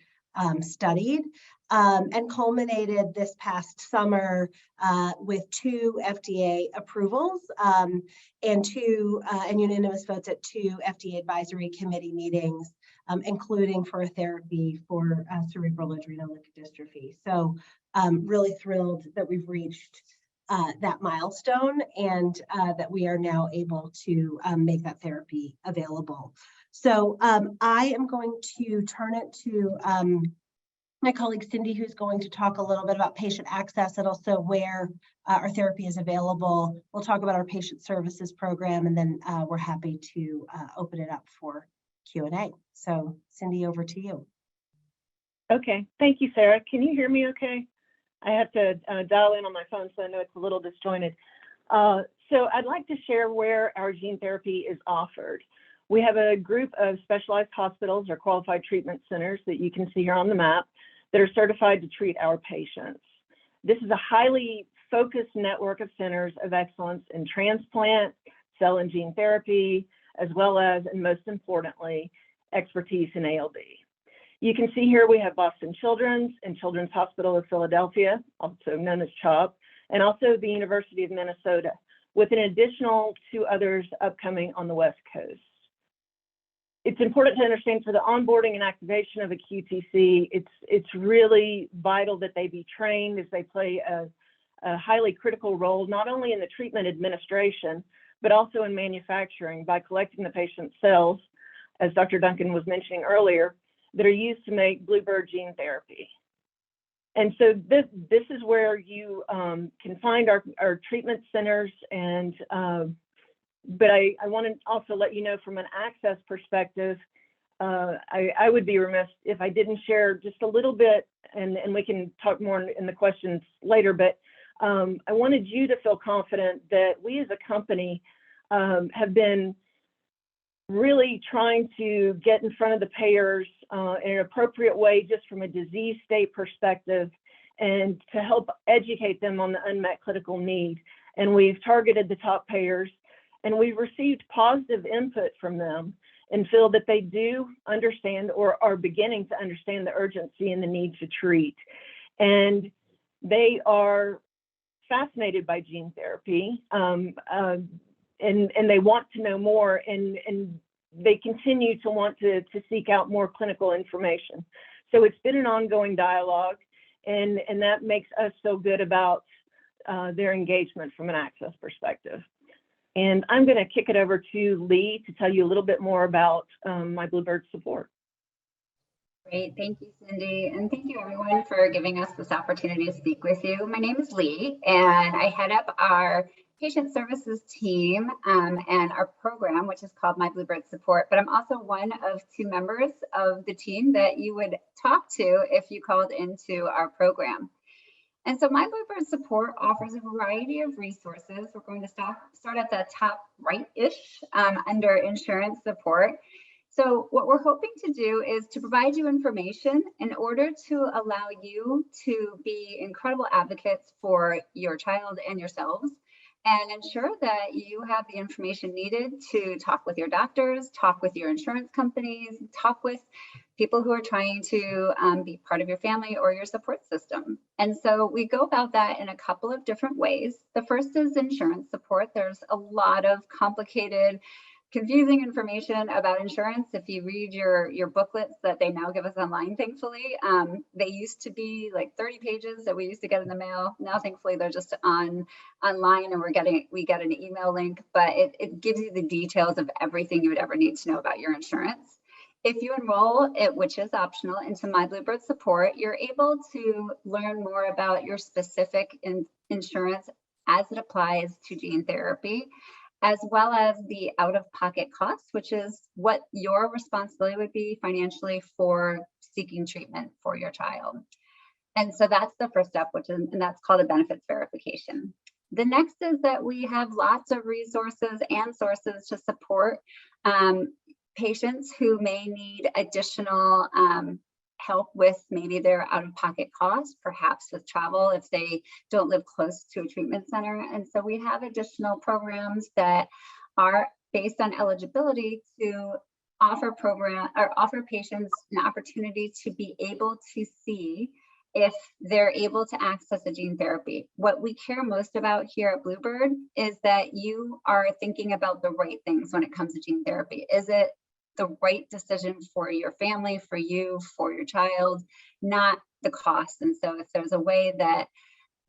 studied and culminated this past summer with 2 FDA approvals and unanimous votes at 2 FDA advisory committee meetings, including for a therapy for cerebral adrenoleukodystrophy. So really thrilled that we've reached that milestone and that we are now able to make that therapy available. So I am going to turn it to my colleague Cindy, who's going to talk a little bit about patient access and also where our therapy is available. We'll talk about our patient services program, and then we're happy to open it up for Q&A. So Cindy, over to you. Okay, thank you, Sarah. Can you hear me okay? I have to dial in on my phone, so I know it's a little disjointed. So I'd like to share where our gene therapy is offered. We have a group of specialized hospitals or qualified treatment centers that you can see here on the map that are certified to treat our patients. This is a highly focused network of centers of excellence in transplant, cell and gene therapy, as well as, and most importantly, expertise in ALD. You can see here we have Boston Children's and Children's Hospital of Philadelphia, also known as CHOP, and also the University of Minnesota, with an additional 2 others upcoming on the West Coast. It's important to understand for the onboarding and activation of a QTC, it's really vital that they be trained as they play a highly critical role, not only in the treatment administration, but also in manufacturing by collecting the patient's cells, as Dr. Duncan was mentioning earlier, that are used to make Bluebird gene therapy. And so this is where you can find our treatment centers, and but I want to also let you know from an access perspective, I would be remiss if I didn't share just a little bit, and we can talk more in the questions later, but I wanted you to feel confident that we as a company have been really trying to get in front of the payers in an appropriate way, just from a disease state perspective, and to help educate them on the unmet clinical need. And we've targeted the top payers, and we've received positive input from them and feel that they do understand or are beginning to understand the urgency and the need to treat. And they are fascinated by gene therapy, and they want to know more, and they continue to want to seek out more clinical information. So it's been an ongoing dialogue, and that makes us so good about their engagement from an access perspective. And I'm going to kick it over to Lee to tell you a little bit more about my Bluebird support. Great, thank you, Cindy, and thank you everyone for giving us this opportunity to speak with you. My name is Lee, and I head up our patient services team and our program, which is called My Bluebird Support, but I'm also one of 2 members of the team that you would talk to if you called into our program. And so My Bluebird Support offers a variety of resources. We're going to start at the top right-ish under insurance support. So what we're hoping to do is to provide you information in order to allow you to be incredible advocates for your child and yourselves, and ensure that you have the information needed to talk with your doctors, talk with your insurance companies, talk with people who are trying to be part of your family or your support system. And so we go about that in a couple of different ways. The first is insurance support. There's a lot of complicated confusing information about insurance. If you read your booklets that they now give us online, thankfully, they used to be like 30 pages that we used to get in the mail. Now, thankfully, they're just online, and we get an email link, but it gives you the details of everything you would ever need to know about your insurance. If you enroll it, which is optional, into My Bluebird Support, you're able to learn more about your specific insurance as it applies to gene therapy, as well as the out-of-pocket costs, which is what your responsibility would be financially for seeking treatment for your child. And so that's the first step, and that's called a benefits verification. The next is that we have lots of resources and sources to support patients who may need additional help with maybe their out-of-pocket costs, perhaps with travel if they don't live close to a treatment center. And so we have additional programs that are based on eligibility to offer patients an opportunity to be able to see if they're able to access a gene therapy. What we care most about here at Bluebird is that you are thinking about the right things when it comes to gene therapy. Is it the right decision for your family, for you, for your child, not the cost? And so if there's a way that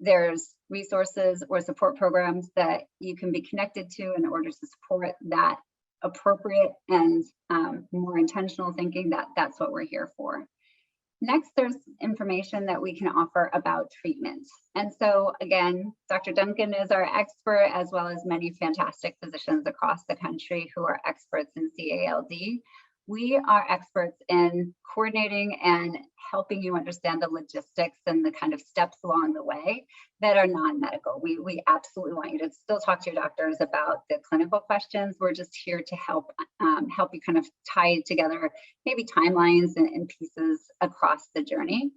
there's resources or support programs that you can be connected to in order to support that appropriate and more intentional thinking, that's what we're here for. Next, there's information that we can offer about treatment. And so again, Dr. Duncan is our expert, as well as many fantastic physicians across the country who are experts in CALD. We are experts in coordinating and helping you understand the logistics and the kind of steps along the way that are non-medical. We absolutely want you to still talk to your doctors about the clinical questions. We're just here to help you kind of tie together maybe timelines and pieces across the journey.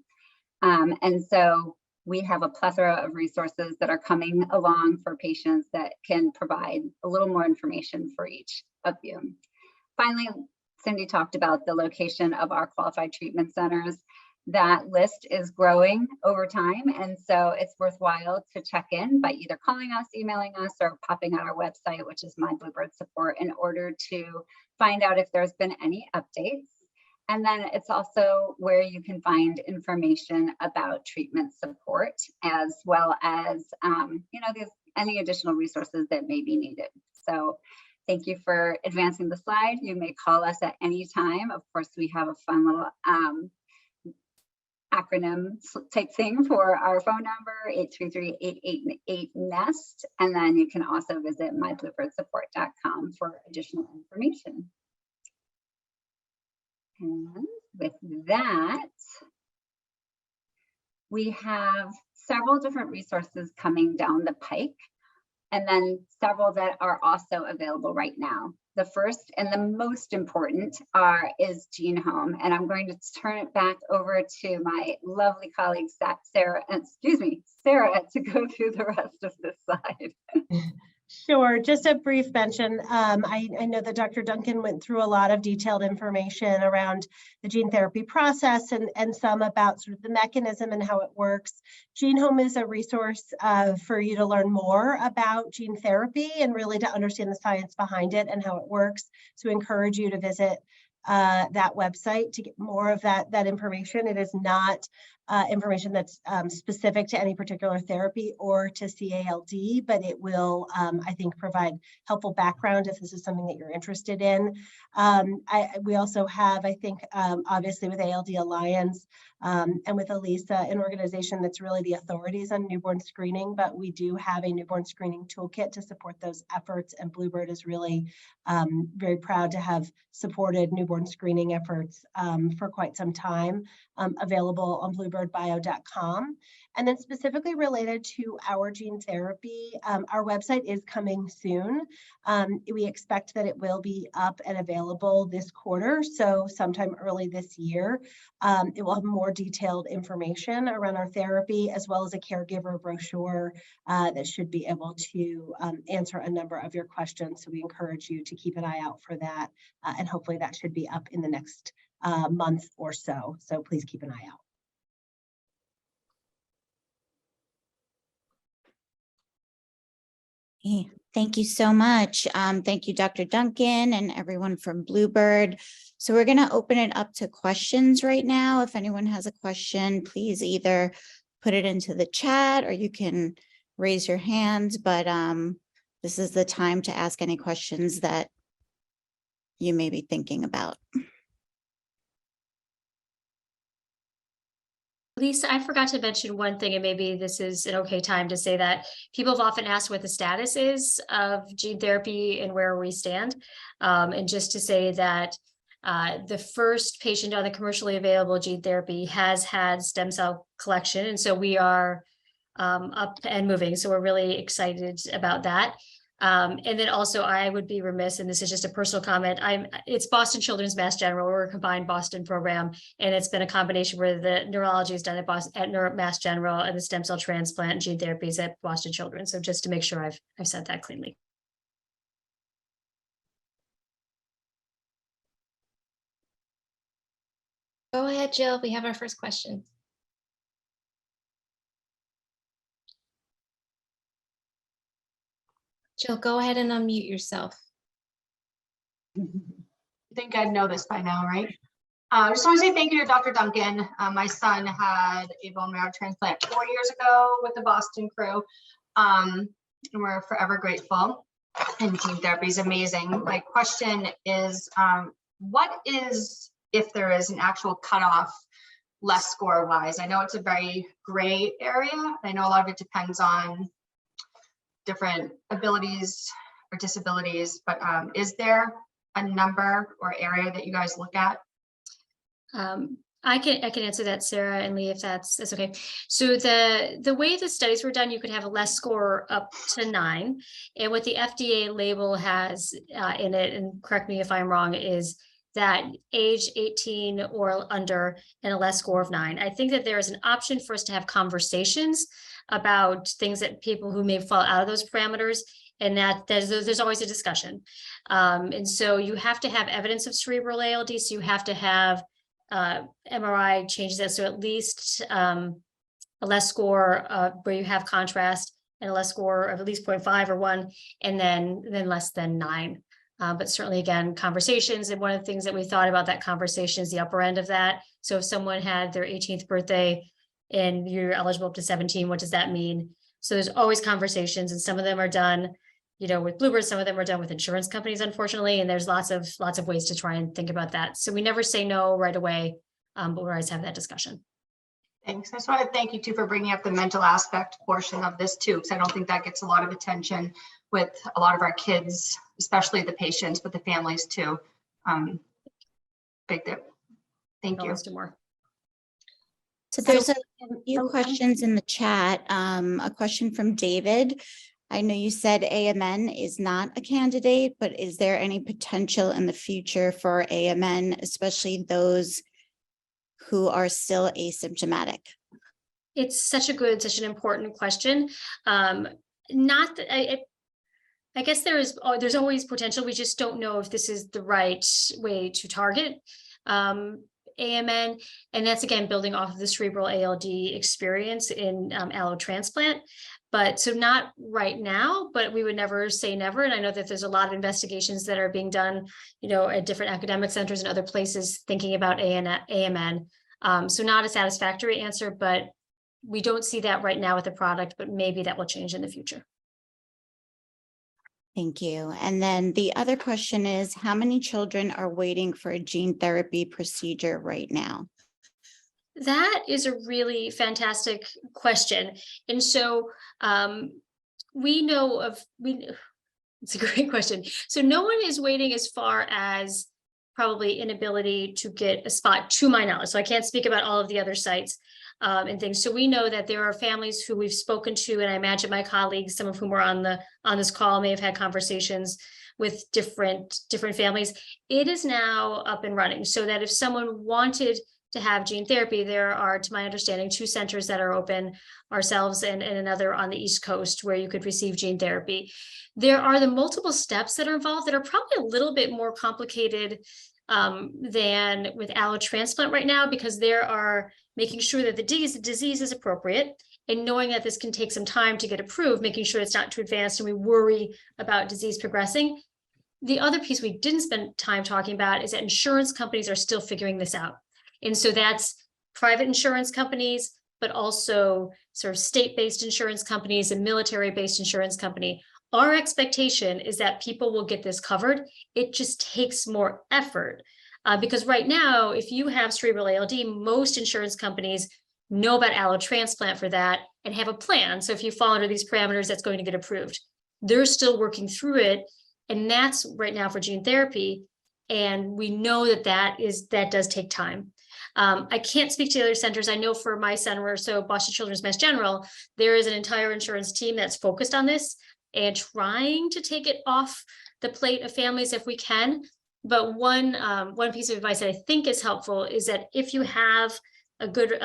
And so we have a plethora of resources that are coming along for patients that can provide a little more information for each of you. Finally, Cindy talked about the location of our qualified treatment centers. That list is growing over time, and so it's worthwhile to check in by either calling us, emailing us, or popping on our website, which is My Bluebird Support, in order to find out if there's been any updates. And then it's also where you can find information about treatment support, as well as any additional resources that may be needed. So thank you for advancing the slide. You may call us at any time. Of course, we have a fun little acronym type thing for our phone number, 833-888-NEST. And then you can also visit mybluebirdsupport.com for additional information. And with that, we have several different resources coming down the pike, and then several that are also available right now. The first and the most important is GeneHome, and I'm going to turn it back over to my lovely colleague Sarah to go through the rest of this slide. Sure, just a brief mention. I know that Dr. Duncan went through a lot of detailed information around the gene therapy process and some about sort of the mechanism and how it works. GeneHome is a resource for you to learn more about gene therapy and really to understand the science behind it and how it works. So we encourage you to visit that website to get more of that information. It is not information that's specific to any particular therapy or to CALD, but it will, I think, provide helpful background if this is something that you're interested in. We also have, I think, obviously with ALD Alliance and with Elisa, an organization that's really the authorities on newborn screening, but we do have a newborn screening toolkit to support those efforts, and Bluebird is really very proud to have supported newborn screening efforts for quite some time, available on bluebirdbio.com. And then specifically related to our gene therapy, our website is coming soon. We expect that it will be up and available this quarter, so sometime early this year. It will have more detailed information around our therapy, as well as a caregiver brochure that should be able to answer a number of your questions. So we encourage you to keep an eye out for that, and hopefully that should be up in the next month or so. So please keep an eye out. Thank you so much. Thank you, Dr. Duncan and everyone from Bluebird. So we're going to open it up to questions right now. If anyone has a question, please either put it into the chat or you can raise your hands. But this is the time to ask any questions that you may be thinking about. Lisa, I forgot to mention one thing, and maybe this is an okay time to say that people have often asked what the status is of gene therapy and where we stand. And just to say that the first patient on the commercially available gene therapy has had stem cell collection. And so we are up and moving. So we're really excited about that. And then also I would be remiss, and this is just a personal comment, it's Boston Children's Mass General. We're a combined Boston program, and it's been a combination where the neurology is done at Mass General and the stem cell transplant and gene therapies at Boston Children's. So just to make sure I've said that cleanly. Go ahead, Jill. We have our first question. Jill, go ahead and unmute yourself. I think I'd know this by now, right? I just want to say thank you to Dr. Duncan. My son had a bone marrow transplant 4 years ago with the Boston crew. And we're forever grateful. And gene therapy is amazing. My question is, what is, if there is an actual cutoff less score wise? I know it's a very gray area. I know a lot of it depends on different abilities or disabilities, but is there a number or area that you guys look at? I can answer that, Sarah and Lee, if that's okay. So the way the studies were done, you could have a less score up to 9, and what the FDA label has in it, and correct me if I'm wrong, is that age 18 or under and a less score of 9. I think that there is an option for us to have conversations about things that people who may fall out of those parameters, and that there's always a discussion. And so you have to have evidence of cerebral ALD, so you have to have MRI changes that, so at least a less score where you have contrast, and a less score of at least 0.5 or 1, and then less than 9. But certainly, again, conversations. And one of the things that we thought about that conversation is the upper end of that. So if someone had their 18th birthday and you're eligible up to 17, what does that mean? So there's always conversations, and some of them are done, with Bluebird, some of them are done with insurance companies, unfortunately, and there's lots of ways to try and think about that. So we never say no right away, but we always have that discussion. Thanks. I just want to thank you too for bringing up the mental aspect portion of this too, because I don't think that gets a lot of attention with a lot of our kids, especially the patients, but the families too. Big dip. Thank you. Let's do more. So there's a few questions in the chat. A question from David. I know you said AMN is not a candidate, but is there any potential in the future for AMN, especially those who are still asymptomatic? It's such an important question. Not that I guess there's always potential. We just don't know if this is the right way to target AMN, and that's again building off of the cerebral ALD experience in allo transplant. But so not right now, but we would never say never. And I know that there's a lot of investigations that are being done, at different academic centers and other places thinking about AMN. So not a satisfactory answer, but we don't see that right now with the product, but maybe that will change in the future. Thank you. And then the other question is, how many children are waiting for a gene therapy procedure right now? That is a really fantastic question. And so it's a great question. So no one is waiting as far as probably inability to get a spot, to my knowledge. So I can't speak about all of the other sites and things. So we know that there are families who we've spoken to, and I imagine my colleagues, some of whom are on this call, may have had conversations with different families. It is now up and running, so that if someone wanted to have gene therapy, there are, to my understanding, 2 centers that are open, ourselves and another on the East Coast, where you could receive gene therapy. There are the multiple steps that are involved that are probably a little bit more complicated than with allo transplant right now, because there are making sure that the disease is appropriate, and knowing that this can take some time to get approved, making sure it's not too advanced and we worry about disease progressing. The other piece we didn't spend time talking about is that insurance companies are still figuring this out. And so that's private insurance companies, but also sort of state-based insurance companies and military-based insurance company. Our expectation is that people will get this covered. It just takes more effort because right now, if you have cerebral ALD, most insurance companies know about allotransplant for that and have a plan. So if you fall under these parameters, that's going to get approved. They're still working through it. And that's right now for gene therapy. And we know that that does take time. I can't speak to the other centers. I know for my center, so Boston Children's Mass General, there is an entire insurance team that's focused on this and trying to take it off the plate of families if we can. But one piece of advice that I think is helpful is that if you have a good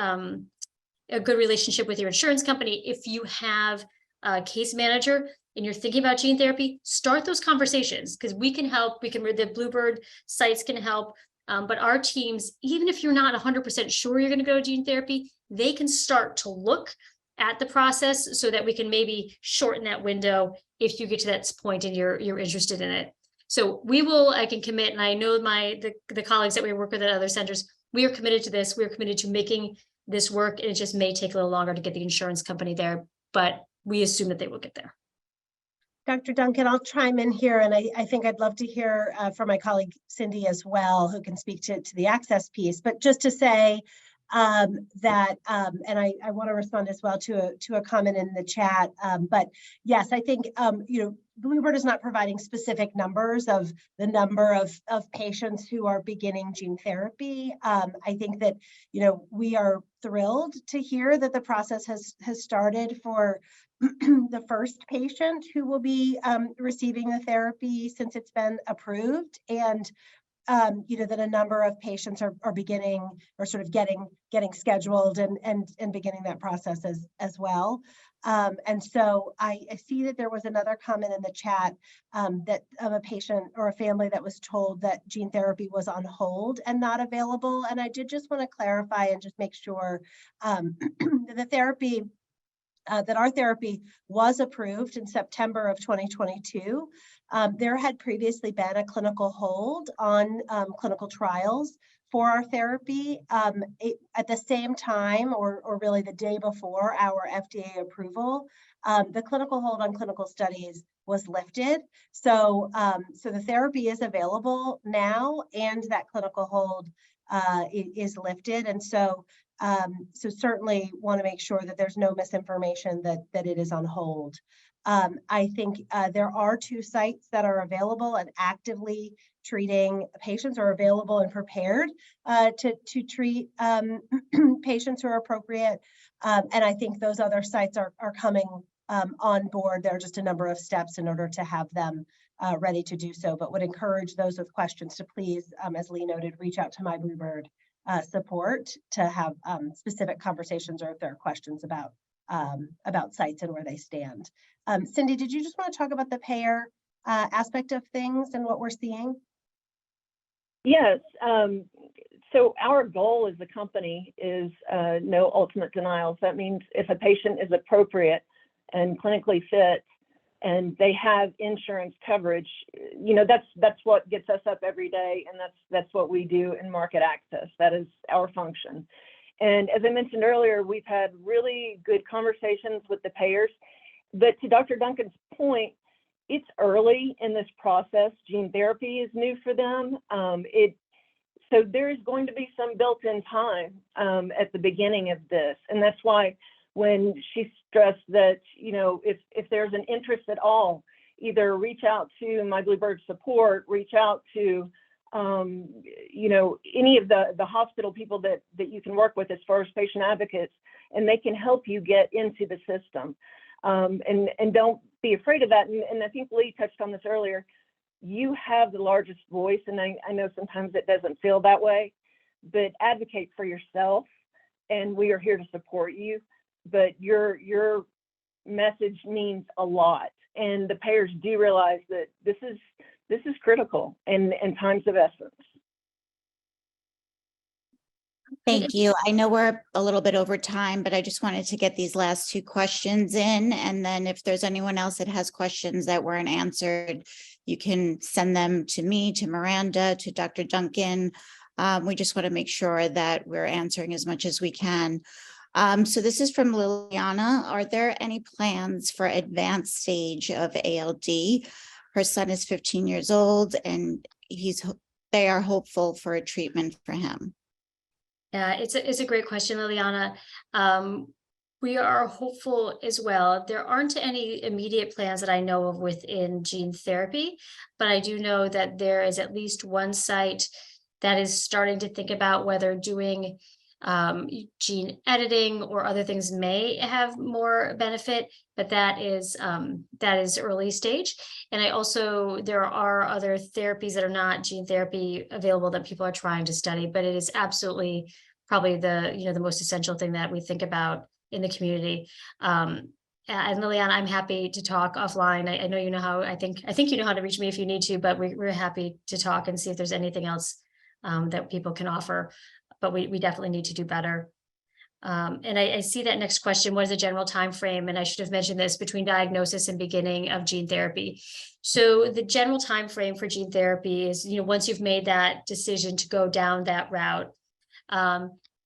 relationship with your insurance company, if you have a case manager and you're thinking about gene therapy, start those conversations because we can help. The Bluebird sites can help. But our teams, even if you're not 100% sure you're going to go to gene therapy, they can start to look at the process so that we can maybe shorten that window if you get to that point and you're interested in it. So I can commit, and I know the colleagues that we work with at other centers, we are committed to this. We're committed to making this work, and it just may take a little longer to get the insurance company there, but we assume that they will get there. Dr. Duncan, I'll chime in here, and I think I'd love to hear from my colleague Cindy as well, who can speak to the access piece. But just to say that, and I want to respond as well to a comment in the chat. But yes, I think Bluebird is not providing specific numbers of the number of patients who are beginning gene therapy. I think that we are thrilled to hear that the process has started for the first patient who will be receiving the therapy since it's been approved, and that a number of patients are beginning or sort of getting scheduled and beginning that process as well. And so I see that there was another comment in the chat that of a patient or a family that was told that gene therapy was on hold and not available. And I did just want to clarify and just make sure that our therapy was approved in September of 2022. There had previously been a clinical hold on clinical trials for our therapy. At the same time, or really the day before our FDA approval, the clinical hold on clinical studies was lifted. So the therapy is available now, and that clinical hold is lifted. And so certainly want to make sure that there's no misinformation that it is on hold. I think there are 2 sites that are available and actively treating patients, or available and prepared to treat patients who are appropriate. And I think those other sites are coming on board. There are just a number of steps in order to have them ready to do so, but would encourage those with questions to please, as Lee noted, reach out to my Bluebird support to have specific conversations, or if there are questions about sites and where they stand. Cindy, did you just want to talk about the payer aspect of things and what we're seeing? Yes. So our goal as a company is no ultimate denials. That means if a patient is appropriate and clinically fit and they have insurance coverage, that's what gets us up every day, and that's what we do in market access. That is our function. And as I mentioned earlier, we've had really good conversations with the payers. But to Dr. Duncan's point, it's early in this process. Gene therapy is new for them. So there is going to be some built-in time at the beginning of this. And that's why when she stressed that, if there's an interest at all, either reach out to my Bluebird support, reach out to, any of the hospital people that you can work with as far as patient advocates, and they can help you get into the system. And don't be afraid of that. And I think Lee touched on this earlier. You have the largest voice, and I know sometimes it doesn't feel that way, but advocate for yourself, and we are here to support you. But your message means a lot, and the payers do realize that this is critical and times of essence. Thank you. I know we're a little bit over time, but I just wanted to get these last two questions in. And then if there's anyone else that has questions that weren't answered, you can send them to me, to Miranda, to Dr. Duncan. We just want to make sure that we're answering as much as we can. So this is from Liliana. Are there any plans for advanced stage of ALD? Her son is 15 years old and they are hopeful for a treatment for him. It's a great question, Liliana. We are hopeful as well. There aren't any immediate plans that I know of within gene therapy, but I do know that there is at least one site that is starting to think about whether doing gene editing or other things may have more benefit, but that is early stage. And there are other therapies that are not gene therapy available that people are trying to study, but it is absolutely probably the most essential thing that we think about in the community. And Liliana, I'm happy to talk offline. I know you know how, I think you know how to reach me if you need to, but we're happy to talk and see if there's anything else that people can offer. But we definitely need to do better. And I see that next question, what is the general time frame? And I should have mentioned this, between diagnosis and beginning of gene therapy. So the general time frame for gene therapy is, once you've made that decision to go down that route.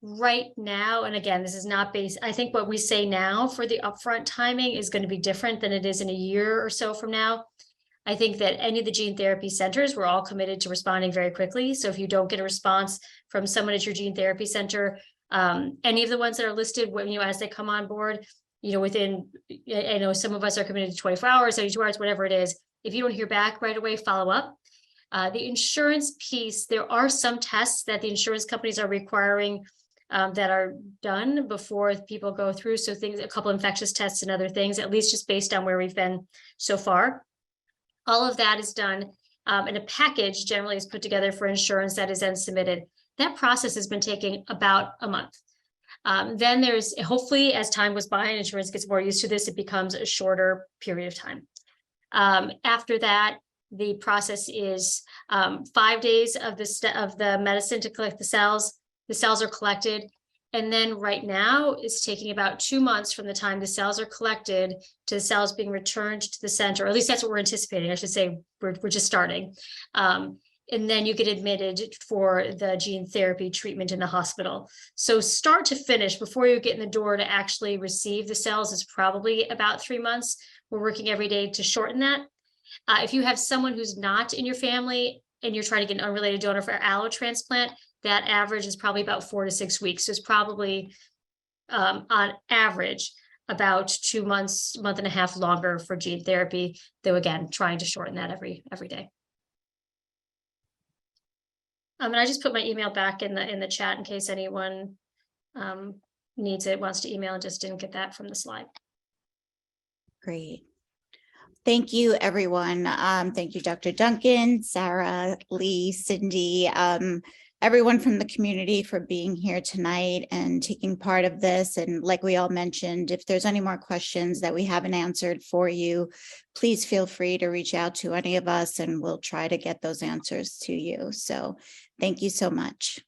Right now, and again, this is not based, I think what we say now for the upfront timing is going to be different than it is in a year or so from now. I think that any of the gene therapy centers, we're all committed to responding very quickly. So if you don't get a response from someone at your gene therapy center, any of the ones that are listed, as they come on board, within, I know some of us are committed to 24 hours, 72 hours, whatever it is. If you don't hear back right away, follow up. The insurance piece, there are some tests that the insurance companies are requiring that are done before people go through. So a couple infectious tests and other things, at least just based on where we've been so far. All of that is done, and a package generally is put together for insurance that is then submitted. That process has been taking about a month. Then there's, hopefully, as time goes by and insurance gets more used to this, it becomes a shorter period of time. After that, the process is 5 days of the medicine to collect the cells. The cells are collected. And then right now it's taking about 2 months from the time the cells are collected to the cells being returned to the center, or at least that's what we're anticipating. I should say we're just starting. And then you get admitted for the gene therapy treatment in the hospital. So start to finish, before you get in the door to actually receive the cells, is probably about 3 months. We're working every day to shorten that. If you have someone who's not in your family and you're trying to get an unrelated donor for allo transplant, that average is probably about 4 to 6 weeks. So it's probably on average about 2 months, month and a half longer for gene therapy, though again, trying to shorten that every day. And I just put my email back in the chat in case anyone needs it, wants to email, and just didn't get that from the slide. Great. Thank you, everyone. Thank you, Dr. Duncan, Sarah, Lee, Cindy, everyone from the community for being here tonight and taking part of this. And like we all mentioned, if there's any more questions that we haven't answered for you, please feel free to reach out to any of us and we'll try to get those answers to you. So thank you so much.